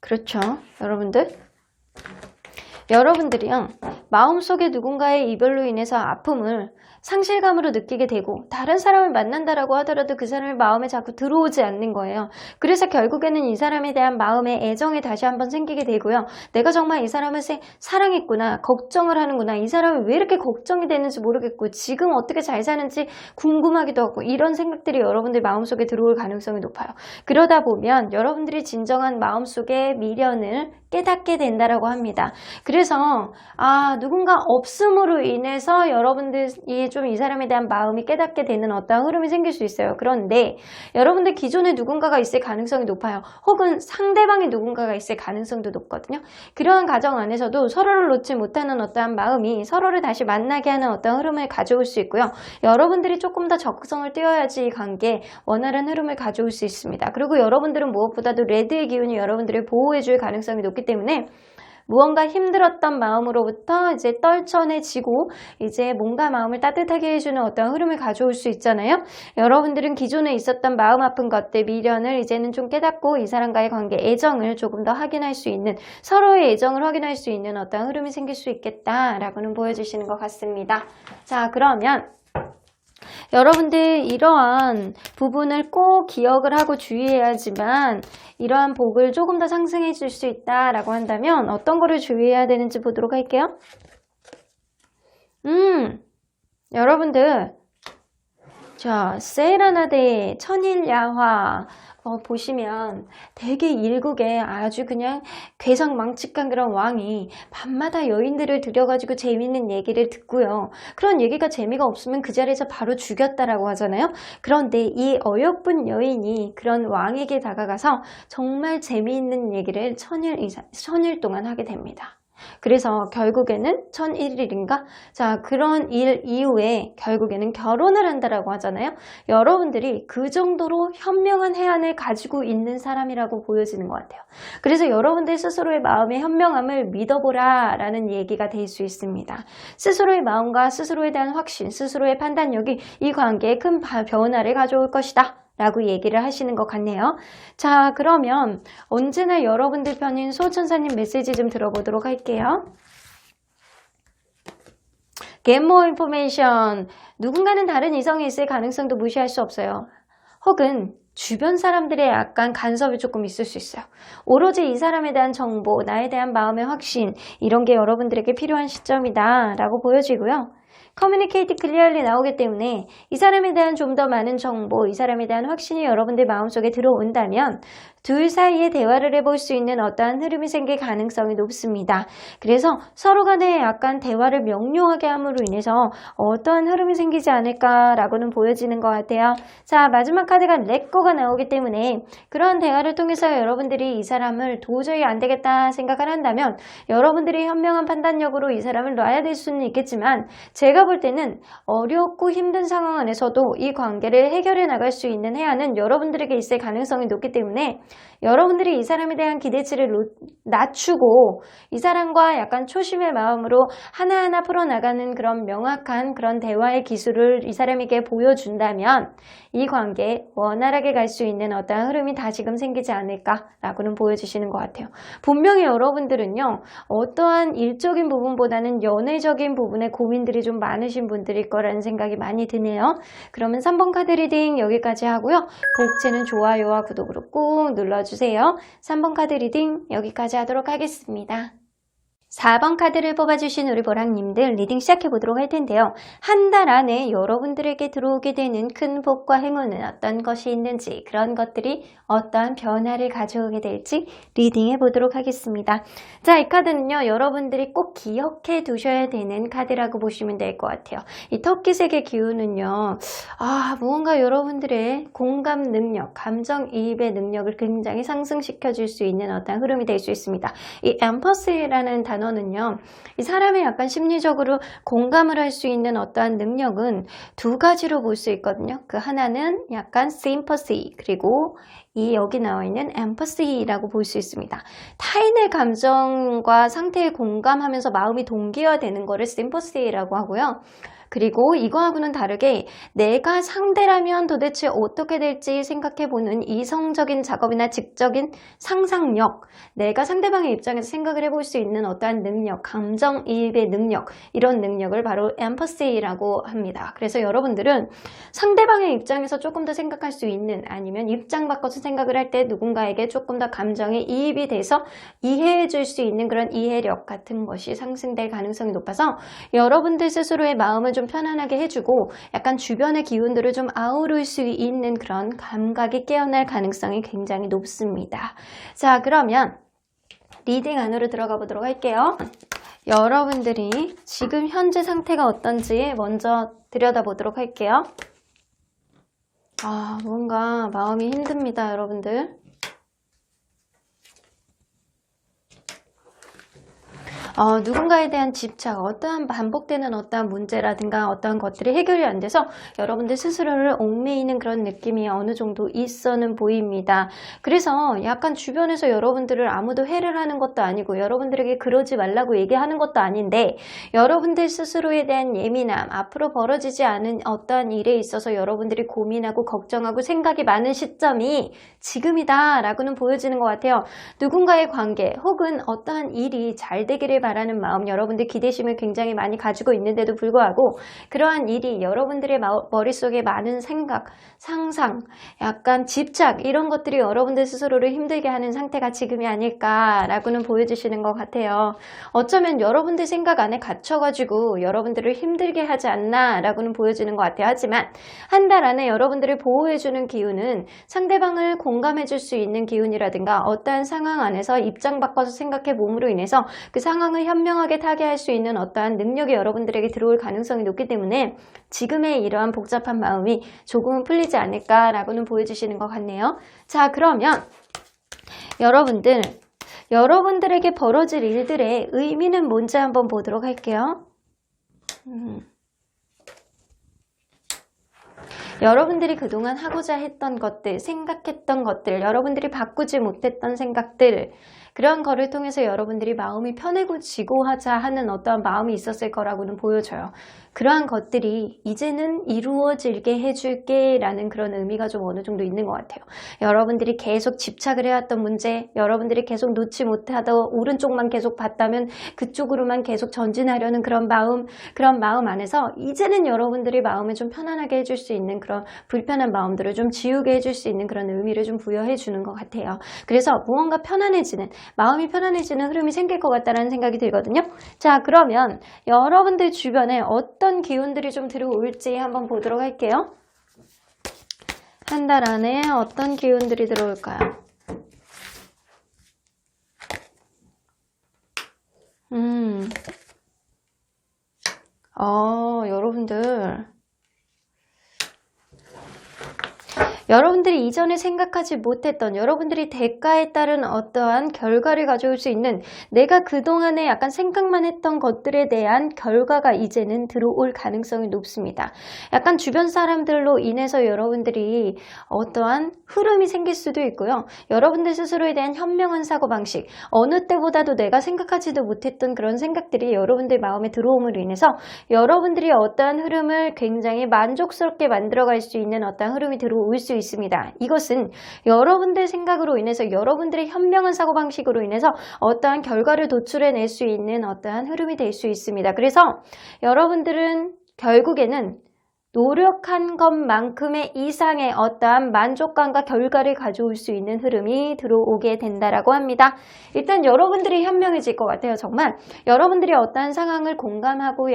그렇죠. 여러분들이요, 마음속에 누군가의 이별로 인해서 아픔을 상실감으로 느끼게 되고 다른 사람을 만난다라고 하더라도 그 사람의 마음에 자꾸 들어오지 않는 거예요. 그래서 결국에는 이 사람에 대한 마음의 애정이 다시 한번 생기게 되고요. 내가 정말 이 사람을 사랑했구나, 걱정을 하는구나, 이 사람이 왜 이렇게 걱정이 되는지 모르겠고 지금 어떻게 잘 사는지 궁금하기도 하고 이런 생각들이 여러분들 마음속에 들어올 가능성이 높아요. 그러다 보면 여러분들이 진정한 마음속의 미련을 깨닫게 된다라고 합니다. 그래서 누군가 없음으로 인해서 여러분들이 좀 이 사람에 대한 마음이 깨닫게 되는 어떤 흐름이 생길 수 있어요. 그런데 여러분들 기존에 누군가가 있을 가능성이 높아요. 혹은 상대방의 누군가가 있을 가능성도 높거든요. 그러한 가정 안에서도 서로를 놓지 못하는 어떠한 마음이 서로를 다시 만나게 하는 어떤 흐름을 가져올 수 있고요. 여러분들이 조금 더 적극성을 띄어야지 이 관계에 원활한 흐름을 가져올 수 있습니다. 그리고 여러분들은 무엇보다도 레드의 기운이 여러분들을 보호해줄 가능성이 높기 때문에 무언가 힘들었던 마음으로부터 이제 떨쳐내지고 이제 뭔가 마음을 따뜻하게 해주는 어떤 흐름을 가져올 수 있잖아요. 여러분들은 기존에 있었던 마음 아픈 것들, 미련을 이제는 좀 깨닫고 이 사람과의 관계, 애정을 조금 더 확인할 수 있는, 서로의 애정을 확인할 수 있는 어떤 흐름이 생길 수 있겠다라고는 보여주시는 것 같습니다. 자, 그러면 여러분들 이러한 부분을 꼭 기억을 하고 주의해야지만 이러한 복을 조금 더 상승해 줄 수 있다라고 한다면 어떤 거를 주의해야 되는지 보도록 할게요. 여러분들 자, 세라나데 천일야화 보시면 되게 일국에 아주 그냥 괴상망측한 그런 왕이 밤마다 여인들을 들여가지고 재밌는 얘기를 듣고요. 그런 얘기가 재미가 없으면 그 자리에서 바로 죽였다라고 하잖아요. 그런데 이 어여쁜 여인이 그런 왕에게 다가가서 정말 재미있는 얘기를 천일 동안 하게 됩니다. 그래서 결국에는 1001일인가? 자, 그런 일 이후에 결국에는 결혼을 한다라고 하잖아요. 여러분들이 그 정도로 현명한 해안을 가지고 있는 사람이라고 보여지는 것 같아요. 그래서 여러분들 스스로의 마음의 현명함을 믿어보라 라는 얘기가 될 수 있습니다. 스스로의 마음과 스스로에 대한 확신, 스스로의 판단력이 이 관계에 큰 변화를 가져올 것이다 라고 얘기를 하시는 것 같네요. 자, 그러면 언제나 여러분들 편인 수호천사님 메시지 좀 들어보도록 할게요. Get more information. 누군가는 다른 이성이 있을 가능성도 무시할 수 없어요. 혹은 주변 사람들의 약간 간섭이 조금 있을 수 있어요. 오로지 이 사람에 대한 정보, 나에 대한 마음의 확신, 이런 게 여러분들에게 필요한 시점이다 라고 보여지고요. Communicate clearly 나오기 때문에 이 사람에 대한 좀 더 많은 정보, 이 사람에 대한 확신이 여러분들 마음속에 들어온다면 둘 사이에 대화를 해볼 수 있는 어떠한 흐름이 생길 가능성이 높습니다. 그래서 서로 간에 약간 대화를 명료하게 함으로 인해서 어떠한 흐름이 생기지 않을까라고는 보여지는 것 같아요. 자, 마지막 카드가 렛고가 나오기 때문에 그런 대화를 통해서 여러분들이 이 사람을 도저히 안 되겠다 생각을 한다면 여러분들이 현명한 판단력으로 이 사람을 놔야 될 수는 있겠지만 제가 볼 때는 어렵고 힘든 상황 안에서도 이 관계를 해결해 나갈 수 있는 해안은 여러분들에게 있을 가능성이 높기 때문에 여러분들이 이 사람에 대한 기대치를 낮추고 이 사람과 약간 초심의 마음으로 하나하나 풀어나가는 그런 명확한 그런 대화의 기술을 이 사람에게 보여준다면 이 관계에 원활하게 갈 수 있는 어떠한 흐름이 다시금 생기지 않을까라고는 보여주시는 것 같아요. 분명히 여러분들은요, 어떠한 일적인 부분보다는 연애적인 부분에 고민들이 좀 많으신 분들일 거라는 생각이 많이 드네요. 그러면 3번 카드 리딩 여기까지 하고요. 복채는 좋아요와 구독으로 꾹 눌러주세요. 3번 카드 리딩 여기까지 하도록 하겠습니다. 4번 카드를 뽑아주신 우리 보랑님들 리딩 시작해보도록 할 텐데요. 한 달 안에 여러분들에게 들어오게 되는 큰 복과 행운은 어떤 것이 있는지, 그런 것들이 어떠한 변화를 가져오게 될지 리딩해보도록 하겠습니다. 자, 이 카드는요, 여러분들이 꼭 기억해 두셔야 되는 카드라고 보시면 될 것 같아요. 이 터키색의 기운은요, 무언가 여러분들의 공감 능력, 감정이입의 능력을 굉장히 상승시켜 줄 수 있는 어떤 흐름이 될 수 있습니다. 이 엠퍼시라는 단어는요, 이 사람의 약간 심리적으로 공감을 할 수 있는 어떠한 능력은 두 가지로 볼 수 있거든요. 그 하나는 약간 sympathy, 그리고 이 여기 나와 있는 empathy라고 볼 수 있습니다. 타인의 감정과 상태에 공감하면서 마음이 동기화되는 거를 sympathy라고 하고요. 그리고 이거하고는 다르게 내가 상대라면 도대체 어떻게 될지 생각해보는 이성적인 작업이나 직적인 상상력, 내가 상대방의 입장에서 생각을 해볼 수 있는 어떠한 능력, 감정이입의 능력, 이런 능력을 바로 empathy라고 합니다. 그래서 여러분들은 상대방의 입장에서 조금 더 생각할 수 있는, 아니면 입장 바꿔서 생각을 할 때 누군가에게 조금 더 감정에 이입이 돼서 이해해 줄 수 있는 그런 이해력 같은 것이 상승될 가능성이 높아서 여러분들 스스로의 마음을 좀 편안하게 해주고 약간 주변의 기운들을 좀 아우를 수 있는 그런 감각이 깨어날 가능성이 굉장히 높습니다. 자, 그러면 리딩 안으로 들어가 보도록 할게요. 여러분들이 지금 현재 상태가 어떤지 먼저 들여다보도록 할게요. 뭔가 마음이 힘듭니다, 여러분들. 누군가에 대한 집착, 어떠한 반복되는 어떠한 문제라든가 어떠한 것들이 해결이 안 돼서 여러분들 스스로를 얽매이는 그런 느낌이 어느 정도 있어는 보입니다. 그래서 약간 주변에서 여러분들을 아무도 해를 하는 것도 아니고 여러분들에게 그러지 말라고 얘기하는 것도 아닌데 여러분들 스스로에 대한 예민함, 앞으로 벌어지지 않은 어떠한 일에 있어서 여러분들이 고민하고 걱정하고 생각이 많은 시점이 지금이다 라고는 보여지는 것 같아요. 누군가의 관계 혹은 어떠한 일이 잘 되기를 바라는 마음, 여러분들 기대심을 굉장히 많이 가지고 있는데도 불구하고 그러한 일이 여러분들의 머릿속에 많은 생각, 상상, 약간 집착 이런 것들이 여러분들 스스로를 힘들게 하는 상태가 지금이 아닐까라고는 보여주시는 것 같아요. 어쩌면 여러분들 생각 안에 갇혀가지고 여러분들을 힘들게 하지 않나 라고는 보여지는 것 같아요. 하지만 한 달 안에 여러분들을 보호해주는 기운은 상대방을 공감해줄 수 있는 기운이라든가 어떠한 상황 안에서 입장 바꿔서 생각해 봄으로 인해서 그 상황을 현명하게 타개할 수 있는 어떠한 능력이 여러분들에게 들어올 가능성이 높기 때문에 지금의 이러한 복잡한 마음이 조금은 풀리지 않을까라고는 보여주시는 것 같네요. 자, 그러면 여러분들에게 벌어질 일들의 의미는 뭔지 한번 보도록 할게요. 여러분들이 그동안 하고자 했던 것들, 생각했던 것들, 여러분들이 바꾸지 못했던 생각들, 그런 거를 통해서 여러분들이 마음이 편해지고 하자 하는 어떠한 마음이 있었을 거라고는 보여져요. 그러한 것들이 이제는 이루어지게 해줄게 라는 그런 의미가 좀 어느 정도 있는 것 같아요. 여러분들이 계속 집착을 해왔던 문제, 여러분들이 계속 놓지 못하던 오른쪽만 계속 봤다면 그쪽으로만 계속 전진하려는 그런 마음 안에서 이제는 여러분들이 마음을 좀 편안하게 해줄 수 있는 그런 불편한 마음들을 좀 지우게 해줄 수 있는 그런 의미를 좀 부여해 주는 것 같아요. 그래서 무언가 편안해지는, 마음이 편안해지는 흐름이 생길 것 같다는 생각이 들거든요. 자, 그러면 여러분들 주변에 어떤 기운들이 좀 들어올지 한번 보도록 할게요. 한 달 안에 어떤 기운들이 들어올까요? 여러분들이 이전에 생각하지 못했던 여러분들이 대가에 따른 어떠한 결과를 가져올 수 있는 내가 그동안에 약간 생각만 했던 것들에 대한 결과가 이제는 들어올 가능성이 높습니다. 약간 주변 사람들로 인해서 여러분들이 어떠한 흐름이 생길 수도 있고요. 여러분들 스스로에 대한 현명한 사고방식, 어느 때보다도 내가 생각하지도 못했던 그런 생각들이 여러분들 마음에 들어옴으로 인해서 여러분들이 어떠한 흐름을 굉장히 만족스럽게 만들어갈 수 있는 어떠한 흐름이 들어올 수 있습니다. 이것은 여러분들 생각으로 인해서 여러분들의 현명한 사고방식으로 인해서 어떠한 결과를 도출해낼 수 있는 어떠한 흐름이 될 수 있습니다. 그래서 여러분들은 결국에는 노력한 것만큼의 이상의 어떠한 만족감과 결과를 가져올 수 있는 흐름이 들어오게 된다라고 합니다. 일단 여러분들이 현명해질 것 같아요. 정말 여러분들이 어떠한 상황을 공감하고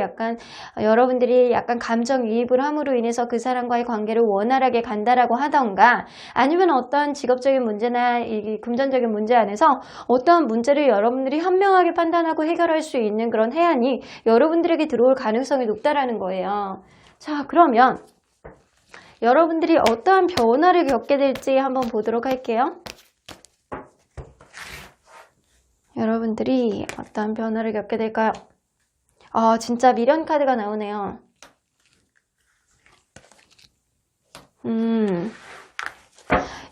여러분들이 약간 감정이입을 함으로 인해서 그 사람과의 관계를 원활하게 간다라고 하던가 아니면 어떠한 직업적인 문제나 이 금전적인 문제 안에서 어떠한 문제를 여러분들이 현명하게 판단하고 해결할 수 있는 그런 해안이 여러분들에게 들어올 가능성이 높다라는 거예요. 자, 그러면 여러분들이 어떠한 변화를 겪게 될지 한번 보도록 할게요. 여러분들이 어떠한 변화를 겪게 될까요? 진짜 미련 카드가 나오네요.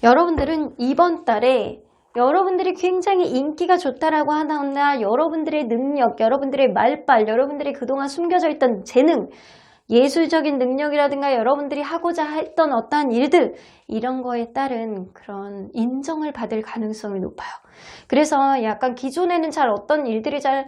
여러분들은 이번 달에 여러분들이 굉장히 인기가 좋다라고 하나 여러분들의 능력, 여러분들의 말빨, 여러분들이 그동안 숨겨져 있던 재능, 예술적인 능력이라든가 여러분들이 하고자 했던 어떠한 일들 이런 거에 따른 그런 인정을 받을 가능성이 높아요. 그래서 약간 기존에는 잘 어떤 일들이 잘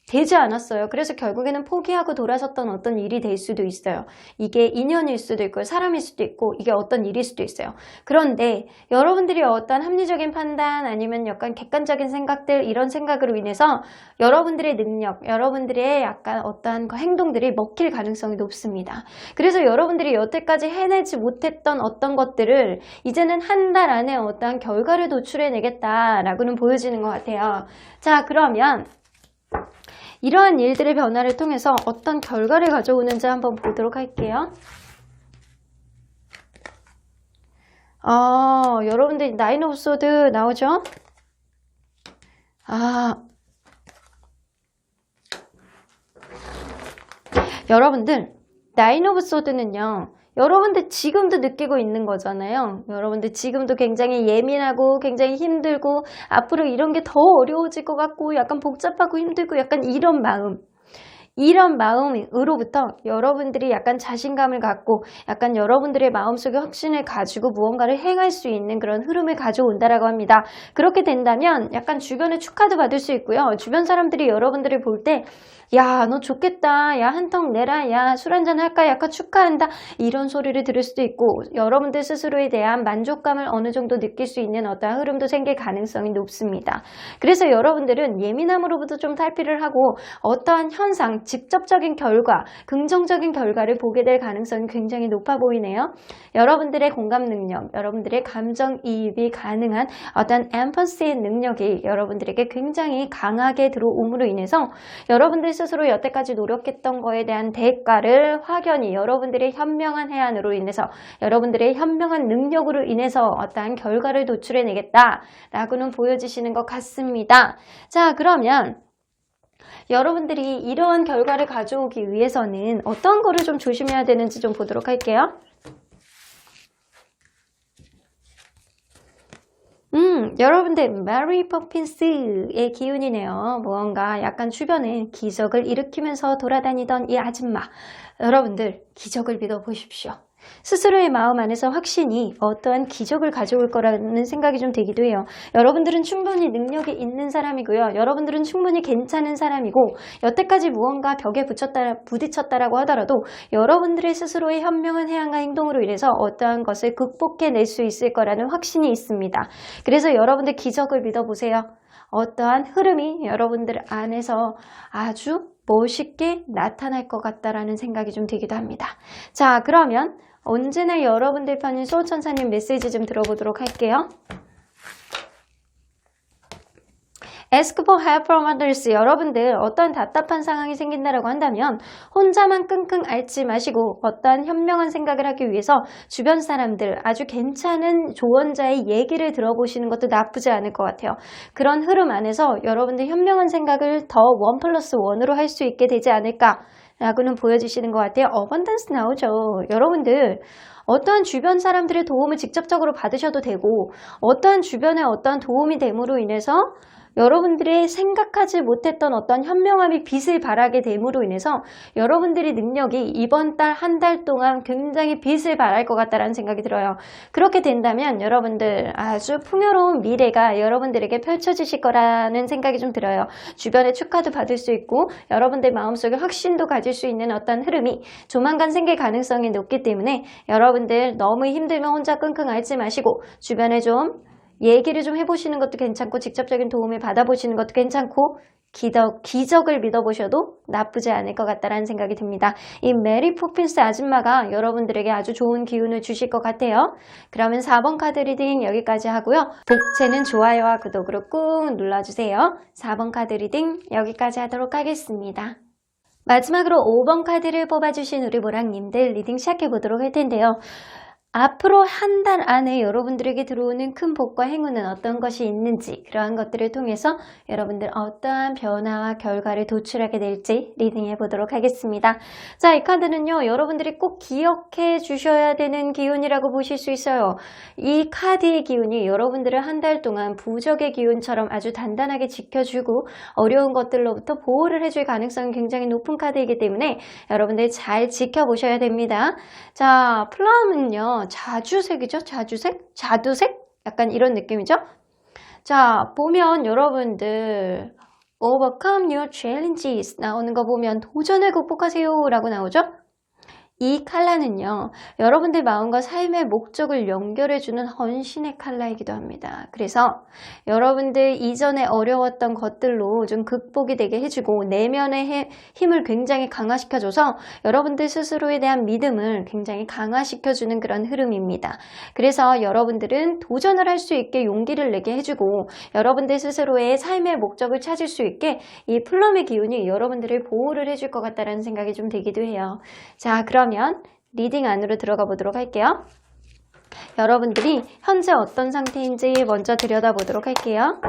되지 않았어요. 그래서 결국에는 포기하고 돌아섰던 어떤 일이 될 수도 있어요. 이게 인연일 수도 있고 사람일 수도 있고 이게 어떤 일일 수도 있어요. 그런데 여러분들이 어떤 합리적인 판단 아니면 약간 객관적인 생각들 이런 생각으로 인해서 여러분들의 능력, 여러분들의 약간 어떠한 행동들이 먹힐 가능성이 높습니다. 그래서 여러분들이 여태까지 해내지 못했던 어떤 것들을 이제는 한 달 안에 어떠한 결과를 도출해내겠다라고는 보여지는 것 같아요. 자, 그러면 이러한 일들의 변화를 통해서 어떤 결과를 가져오는지 한번 보도록 할게요. 여러분들 나인 오브 소드 나오죠? 여러분들 나인 오브 소드는요. 여러분들 지금도 느끼고 있는 거잖아요. 여러분들 지금도 굉장히 예민하고 굉장히 힘들고 앞으로 이런 게 더 어려워질 것 같고 약간 복잡하고 힘들고 약간 이런 마음으로부터 여러분들이 약간 자신감을 갖고 약간 여러분들의 마음속에 확신을 가지고 무언가를 행할 수 있는 그런 흐름을 가져온다라고 합니다. 그렇게 된다면 약간 주변에 축하도 받을 수 있고요. 주변 사람들이 여러분들을 볼 때 야, 너 좋겠다. 야, 한턱 내라. 야, 술 한잔 할까? 약간 축하한다. 이런 소리를 들을 수도 있고 여러분들 스스로에 대한 만족감을 어느 정도 느낄 수 있는 어떤 흐름도 생길 가능성이 높습니다. 그래서 여러분들은 예민함으로부터 좀 탈피를 하고 어떠한 현상, 직접적인 결과, 긍정적인 결과를 보게 될 가능성이 굉장히 높아 보이네요. 여러분들의 공감 능력, 여러분들의 감정이입이 가능한 어떤 엠퍼시의 능력이 여러분들에게 굉장히 강하게 들어옴으로 인해서 여러분들 스스로 여태까지 노력했던 거에 대한 대가를 확연히 여러분들의 현명한 해안으로 인해서 여러분들의 현명한 능력으로 인해서 어떠한 결과를 도출해내겠다라고는 보여지시는 것 같습니다. 자, 그러면 여러분들이 이러한 결과를 가져오기 위해서는 어떤 거를 좀 조심해야 되는지 좀 보도록 할게요. 여러분들 메리 포핀스의 기운이네요. 무언가 약간 주변에 기적을 일으키면서 돌아다니던 이 아줌마. 여러분들 기적을 믿어보십시오. 스스로의 마음 안에서 확신이 어떠한 기적을 가져올 거라는 생각이 좀 되기도 해요. 여러분들은 충분히 능력이 있는 사람이고요. 여러분들은 충분히 괜찮은 사람이고 여태까지 무언가 벽에 부딪혔다라고 하더라도 여러분들의 스스로의 현명한 해안과 행동으로 인해서 어떠한 것을 극복해낼 수 있을 거라는 확신이 있습니다. 그래서 여러분들 기적을 믿어보세요. 어떠한 흐름이 여러분들 안에서 아주 멋있게 나타날 것 같다라는 생각이 좀 들기도 합니다. 자, 그러면 언제나 여러분들 편인 소천사님 메시지 좀 들어보도록 할게요. Ask for help from others. 여러분들 어떤 답답한 상황이 생긴다라고 한다면 혼자만 끙끙 앓지 마시고 어떠한 현명한 생각을 하기 위해서 주변 사람들 아주 괜찮은 조언자의 얘기를 들어보시는 것도 나쁘지 않을 것 같아요. 그런 흐름 안에서 여러분들 현명한 생각을 더 1+1으로 할 수 있게 되지 않을까 라고는 보여주시는 것 같아요. 어번던스 나오죠. 여러분들 어떠한 주변 사람들의 도움을 직접적으로 받으셔도 되고 어떠한 주변에 어떠한 도움이 됨으로 인해서 여러분들이 생각하지 못했던 어떤 현명함이 빛을 발하게 됨으로 인해서 여러분들의 능력이 이번 달 한 달 동안 굉장히 빛을 발할 것 같다는 생각이 들어요. 그렇게 된다면 여러분들 아주 풍요로운 미래가 여러분들에게 펼쳐지실 거라는 생각이 좀 들어요. 주변에 축하도 받을 수 있고 여러분들 마음속에 확신도 가질 수 있는 어떤 흐름이 조만간 생길 가능성이 높기 때문에 여러분들 너무 힘들면 혼자 끙끙 앓지 마시고 주변에 좀 얘기를 좀 해보시는 것도 괜찮고 직접적인 도움을 받아보시는 것도 괜찮고 기적을 믿어보셔도 나쁘지 않을 것 같다는 생각이 듭니다. 이 메리 포핀스 아줌마가 여러분들에게 아주 좋은 기운을 주실 것 같아요. 그러면 4번 카드 리딩 여기까지 하고요. 복채는 좋아요와 구독으로 꾹 눌러주세요. 4번 카드 리딩 여기까지 하도록 하겠습니다. 마지막으로 5번 카드를 뽑아주신 우리 모랑님들 리딩 시작해보도록 할 텐데요. 앞으로 한 달 안에 여러분들에게 들어오는 큰 복과 행운은 어떤 것이 있는지 그러한 것들을 통해서 여러분들 어떠한 변화와 결과를 도출하게 될지 리딩해 보도록 하겠습니다. 자, 이 카드는요. 여러분들이 꼭 기억해 주셔야 되는 기운이라고 보실 수 있어요. 이 카드의 기운이 여러분들을 한 달 동안 부적의 기운처럼 아주 단단하게 지켜주고 어려운 것들로부터 보호를 해줄 가능성이 굉장히 높은 카드이기 때문에 여러분들 잘 지켜보셔야 됩니다. 자, 플럼은요. 자주색이죠? 자두색? 약간 이런 느낌이죠? 자, 보면 여러분들 Overcome your challenges 나오는 거 보면 도전을 극복하세요 라고 나오죠? 이 컬러는요, 여러분들 마음과 삶의 목적을 연결해주는 헌신의 컬러이기도 합니다. 그래서 여러분들 이전에 어려웠던 것들로 좀 극복이 되게 해주고 내면의 힘을 굉장히 강화시켜줘서 여러분들 스스로에 대한 믿음을 굉장히 강화시켜주는 그런 흐름입니다. 그래서 여러분들은 도전을 할 수 있게 용기를 내게 해주고 여러분들 스스로의 삶의 목적을 찾을 수 있게 이 플럼의 기운이 여러분들을 보호를 해줄 것 같다는 생각이 좀 되기도 해요. 자, 그러면 리딩 안으로 들어가 보도록 할게요. 여러분들이 현재 어떤 상태인지 먼저 들여다보도록 할게요.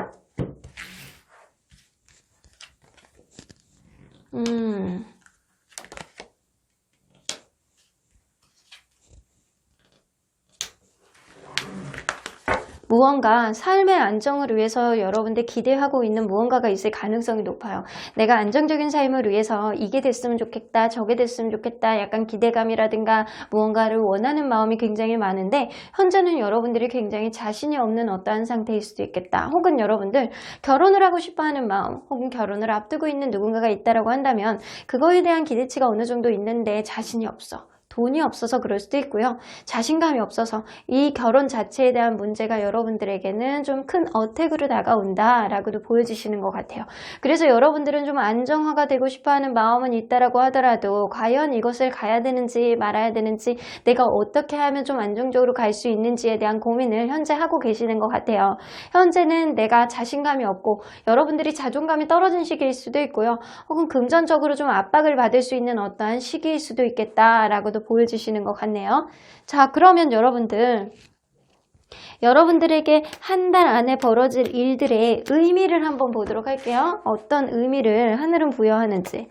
무언가 삶의 안정을 위해서 여러분들 기대하고 있는 무언가가 있을 가능성이 높아요. 내가 안정적인 삶을 위해서 이게 됐으면 좋겠다, 저게 됐으면 좋겠다, 약간 기대감이라든가 무언가를 원하는 마음이 굉장히 많은데 현재는 여러분들이 굉장히 자신이 없는 어떠한 상태일 수도 있겠다. 혹은 여러분들 결혼을 하고 싶어하는 마음, 혹은 결혼을 앞두고 있는 누군가가 있다라고 한다면 그거에 대한 기대치가 어느 정도 있는데 자신이 없어. 돈이 없어서 그럴 수도 있고요. 자신감이 없어서 이 결혼 자체에 대한 문제가 여러분들에게는 좀 큰 어택으로 다가온다라고도 보여지시는 것 같아요. 그래서 여러분들은 좀 안정화가 되고 싶어하는 마음은 있다라고 하더라도 과연 이것을 가야 되는지 말아야 되는지 내가 어떻게 하면 좀 안정적으로 갈 수 있는지에 대한 고민을 현재 하고 계시는 것 같아요. 현재는 내가 자신감이 없고 여러분들이 자존감이 떨어진 시기일 수도 있고요. 혹은 금전적으로 좀 압박을 받을 수 있는 어떠한 시기일 수도 있겠다라고도 보여주시는 것 같네요. 자, 그러면 여러분들에게 한 달 안에 벌어질 일들의 의미를 한번 보도록 할게요. 어떤 의미를 하늘은 부여하는지.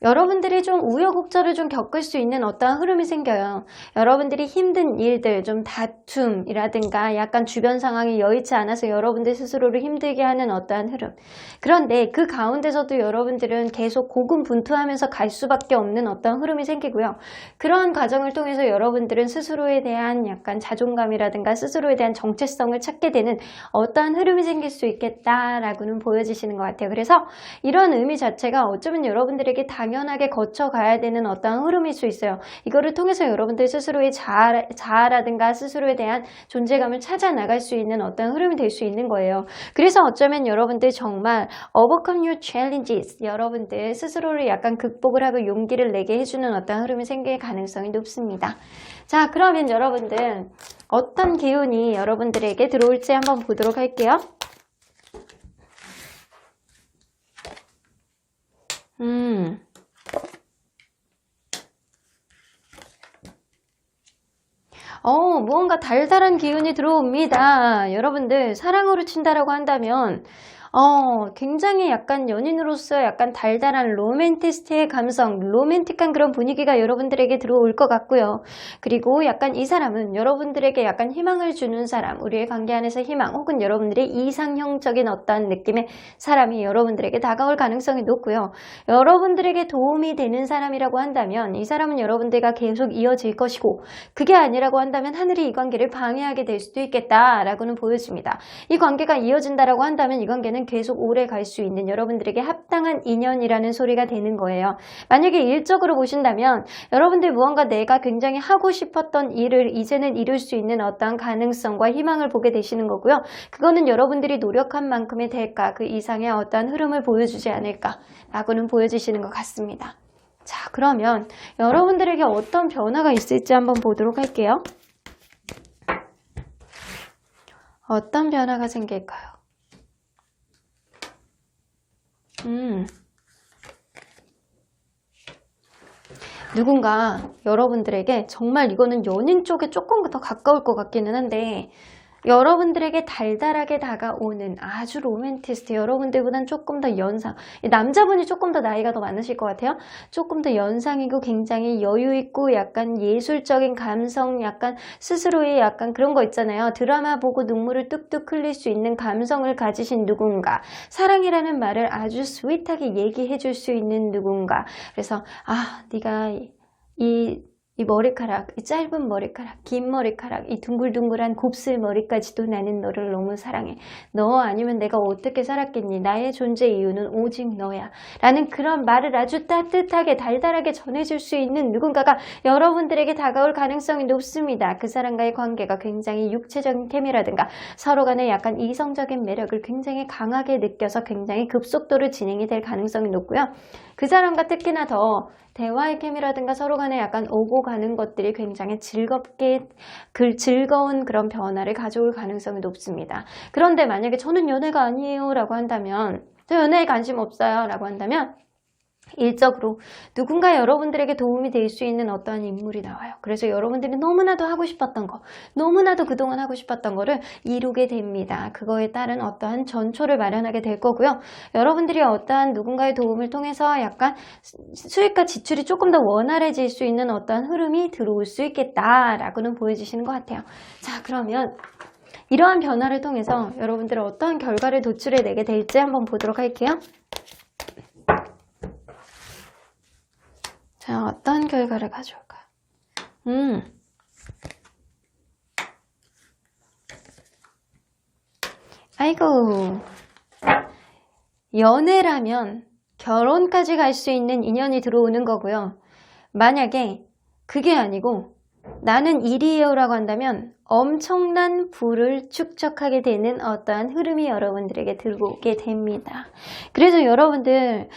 여러분들이 좀 우여곡절을 좀 겪을 수 있는 어떠한 흐름이 생겨요. 여러분들이 힘든 일들, 좀 다툼이라든가 약간 주변 상황이 여의치 않아서 여러분들 스스로를 힘들게 하는 어떠한 흐름. 그런데 그 가운데서도 여러분들은 계속 고군분투하면서 갈 수밖에 없는 어떠한 흐름이 생기고요. 그러한 과정을 통해서 여러분들은 스스로에 대한 약간 자존감이라든가 스스로에 대한 정체성을 찾게 되는 어떠한 흐름이 생길 수 있겠다라고는 보여지시는 것 같아요. 그래서 이런 의미 자체가 어쩌면 여러분들에게 당연하게 거쳐가야 되는 어떠한 흐름일 수 있어요. 이거를 통해서 여러분들 스스로의 자아라든가 스스로에 대한 존재감을 찾아 나갈 수 있는 어떤 흐름이 될 수 있는 거예요. 그래서 어쩌면 여러분들 정말 overcome your challenges, 여러분들 스스로를 약간 극복을 하고 용기를 내게 해주는 어떤 흐름이 생길 가능성이 높습니다. 자, 그러면 여러분들 어떤 기운이 여러분들에게 들어올지 한번 보도록 할게요. 무언가 달달한 기운이 들어옵니다. 여러분들 사랑으로 친다라고 한다면 굉장히 약간 연인으로서 약간 달달한 로맨티스트의 감성, 로맨틱한 그런 분위기가 여러분들에게 들어올 것 같고요. 그리고 약간 이 사람은 여러분들에게 약간 희망을 주는 사람, 우리의 관계 안에서 희망, 혹은 여러분들의 이상형적인 어떤 느낌의 사람이 여러분들에게 다가올 가능성이 높고요. 여러분들에게 도움이 되는 사람이라고 한다면 이 사람은 여러분들과 계속 이어질 것이고, 그게 아니라고 한다면 하늘이 이 관계를 방해하게 될 수도 있겠다라고는 보여집니다. 이 관계가 이어진다라고 한다면 이 관계는 계속 오래 갈 수 있는 여러분들에게 합당한 인연이라는 소리가 되는 거예요. 만약에 일적으로 보신다면 여러분들 무언가 내가 굉장히 하고 싶었던 일을 이제는 이룰 수 있는 어떠한 가능성과 희망을 보게 되시는 거고요. 그거는 여러분들이 노력한 만큼의 대가, 그 이상의 어떠한 흐름을 보여주지 않을까라고는 보여지시는 것 같습니다. 자, 그러면 여러분들에게 어떤 변화가 있을지 한번 보도록 할게요. 어떤 변화가 생길까요? 누군가 여러분들에게 정말 이거는 연인 쪽에 조금 더 가까울 것 같기는 한데 여러분들에게 달달하게 다가오는 아주 로맨티스트, 여러분들보다는 조금 더 연상, 남자분이 조금 더 나이가 더 많으실 것 같아요. 조금 더 연상이고 굉장히 여유있고 약간 예술적인 감성, 약간 스스로의 약간 그런 거 있잖아요. 드라마 보고 눈물을 뚝뚝 흘릴 수 있는 감성을 가지신 누군가, 사랑이라는 말을 아주 스윗하게 얘기해 줄 수 있는 누군가. 그래서 네가 이 머리카락, 이 짧은 머리카락, 긴 머리카락, 이 둥글둥글한 곱슬 머리까지도 나는 너를 너무 사랑해. 너 아니면 내가 어떻게 살았겠니? 나의 존재 이유는 오직 너야. 라는 그런 말을 아주 따뜻하게 달달하게 전해줄 수 있는 누군가가 여러분들에게 다가올 가능성이 높습니다. 그 사람과의 관계가 굉장히 육체적인 케미라든가 서로 간의 약간 이성적인 매력을 굉장히 강하게 느껴서 굉장히 급속도로 진행이 될 가능성이 높고요. 그 사람과 특히나 더 대화의 케미라든가 서로 간에 약간 오고 가는 것들이 굉장히 즐거운 그런 변화를 가져올 가능성이 높습니다. 그런데 만약에 저는 연애가 아니에요 라고 한다면, 저 연애에 관심 없어요 라고 한다면 일적으로 누군가 여러분들에게 도움이 될 수 있는 어떠한 인물이 나와요. 그래서 여러분들이 너무나도 하고 싶었던 거, 너무나도 그동안 하고 싶었던 거를 이루게 됩니다. 그거에 따른 어떠한 전초를 마련하게 될 거고요. 여러분들이 어떠한 누군가의 도움을 통해서 약간 수익과 지출이 조금 더 원활해질 수 있는 어떠한 흐름이 들어올 수 있겠다라고는 보여주시는 것 같아요. 자, 그러면 이러한 변화를 통해서 여러분들은 어떠한 결과를 도출해내게 될지 한번 보도록 할게요. 자, 어떤 결과를 가져올까요? 아이고, 연애라면 결혼까지 갈 수 있는 인연이 들어오는 거고요. 만약에 그게 아니고 나는 일이에요라고 한다면 엄청난 부를 축적하게 되는 어떠한 흐름이 여러분들에게 들어오게 됩니다. 그래서 여러분들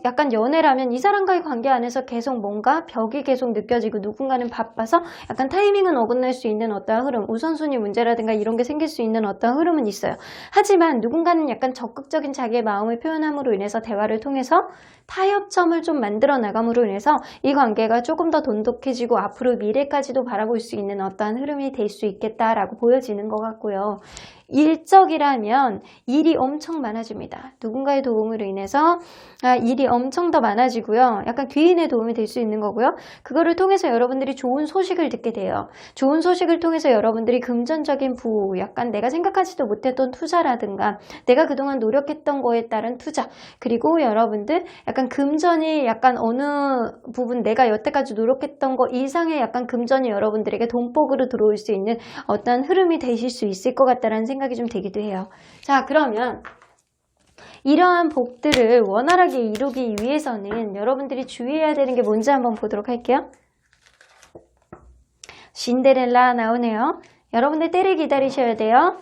약간 연애라면 이 사람과의 관계 안에서 계속 뭔가 벽이 계속 느껴지고 누군가는 바빠서 약간 타이밍은 어긋날 수 있는 어떠한 흐름, 우선순위 문제라든가 이런 게 생길 수 있는 어떠한 흐름은 있어요. 하지만 누군가는 약간 적극적인 자기의 마음을 표현함으로 인해서 대화를 통해서 타협점을 좀 만들어 나감으로 인해서 이 관계가 조금 더 돈독해지고 앞으로 미래까지도 바라볼 수 있는 어떠한 흐름이 될 수 있겠다라고 보여지는 것 같고요. 일적이라면 일이 엄청 많아집니다. 누군가의 도움으로 인해서 일이 엄청 더 많아지고요. 약간 귀인의 도움이 될 수 있는 거고요. 그거를 통해서 여러분들이 좋은 소식을 듣게 돼요. 좋은 소식을 통해서 여러분들이 금전적인 부호, 약간 내가 생각하지도 못했던 투자라든가 내가 그동안 노력했던 거에 따른 투자, 그리고 여러분들 약간 금전이 약간 어느 부분 내가 여태까지 노력했던 거 이상의 약간 금전이 여러분들에게 돈복으로 들어올 수 있는 어떤 흐름이 되실 수 있을 것 같다는 생각이 좀 되기도 해요. 자, 그러면 이러한 복들을 원활하게 이루기 위해서는 여러분들이 주의해야 되는 게 뭔지 한번 보도록 할게요. 신데렐라 나오네요. 여러분들 때를 기다리셔야 돼요.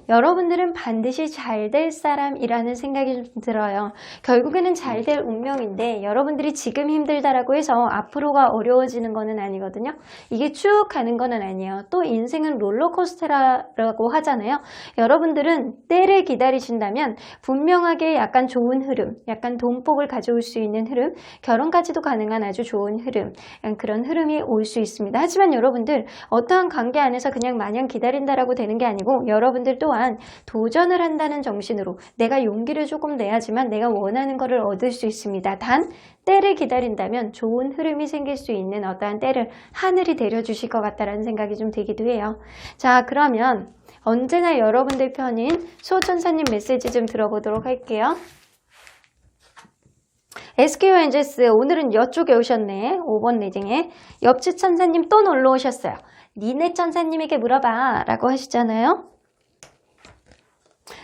여러분들은 반드시 잘 될 사람이라는 생각이 좀 들어요. 결국에는 잘 될 운명인데 여러분들이 지금 힘들다라고 해서 앞으로가 어려워지는 거는 아니거든요. 이게 쭉 가는 거는 아니에요. 또 인생은 롤러코스터라고 하잖아요. 여러분들은 때를 기다리신다면 분명하게 약간 좋은 흐름, 약간 돈복을 가져올 수 있는 흐름, 결혼까지도 가능한 아주 좋은 흐름, 그런 흐름이 올 수 있습니다. 하지만 여러분들 어떠한 관계 안에서 그냥 마냥 기다린다라고 되는 게 아니고 여러분들 또한 도전을 한다는 정신으로 내가 용기를 조금 내야지만 내가 원하는 것을 얻을 수 있습니다. 단 때를 기다린다면 좋은 흐름이 생길 수 있는 어떠한 때를 하늘이 내려주실 것 같다는 생각이 좀 들기도 해요. 자, 그러면 언제나 여러분들 편인 수호천사님 메시지 좀 들어보도록 할게요. SQ 엔젤스 오늘은 이쪽에 오셨네. 5번 리딩에 옆집 천사님 또 놀러 오셨어요. 니네 천사님에게 물어봐 라고 하시잖아요.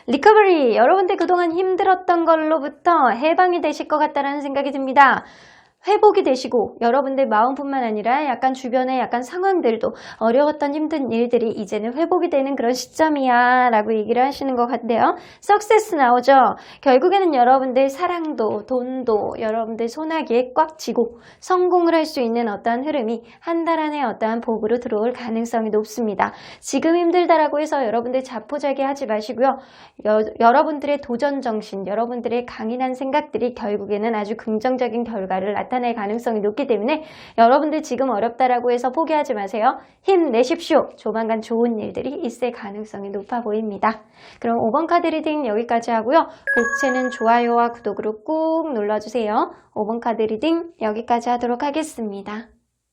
리커버리, 여러분들 그동안 힘들었던 걸로부터 해방이 되실 것 같다는 생각이 듭니다. 회복이 되시고 여러분들 마음뿐만 아니라 약간 주변의 약간 상황들도 어려웠던 힘든 일들이 이제는 회복이 되는 그런 시점이야 라고 얘기를 하시는 것 같네요. 석세스 나오죠. 결국에는 여러분들 사랑도 돈도 여러분들 손아귀에 꽉 쥐고 성공을 할 수 있는 어떠한 흐름이 한 달 안에 어떠한 복으로 들어올 가능성이 높습니다. 지금 힘들다라고 해서 여러분들 자포자기 하지 마시고요. 여러분들의 도전 정신, 여러분들의 강인한 생각들이 결국에는 아주 긍정적인 결과를 나타낼 가능성이 높기 때문에 여러분들 지금 어렵다라고 해서 포기하지 마세요. 힘내십시오. 조만간 좋은 일들이 있을 가능성이 높아 보입니다. 그럼 5번 카드 리딩 여기까지 하고요. 복채는 좋아요와 구독으로 꾹 눌러주세요. 5번 카드 리딩 여기까지 하도록 하겠습니다.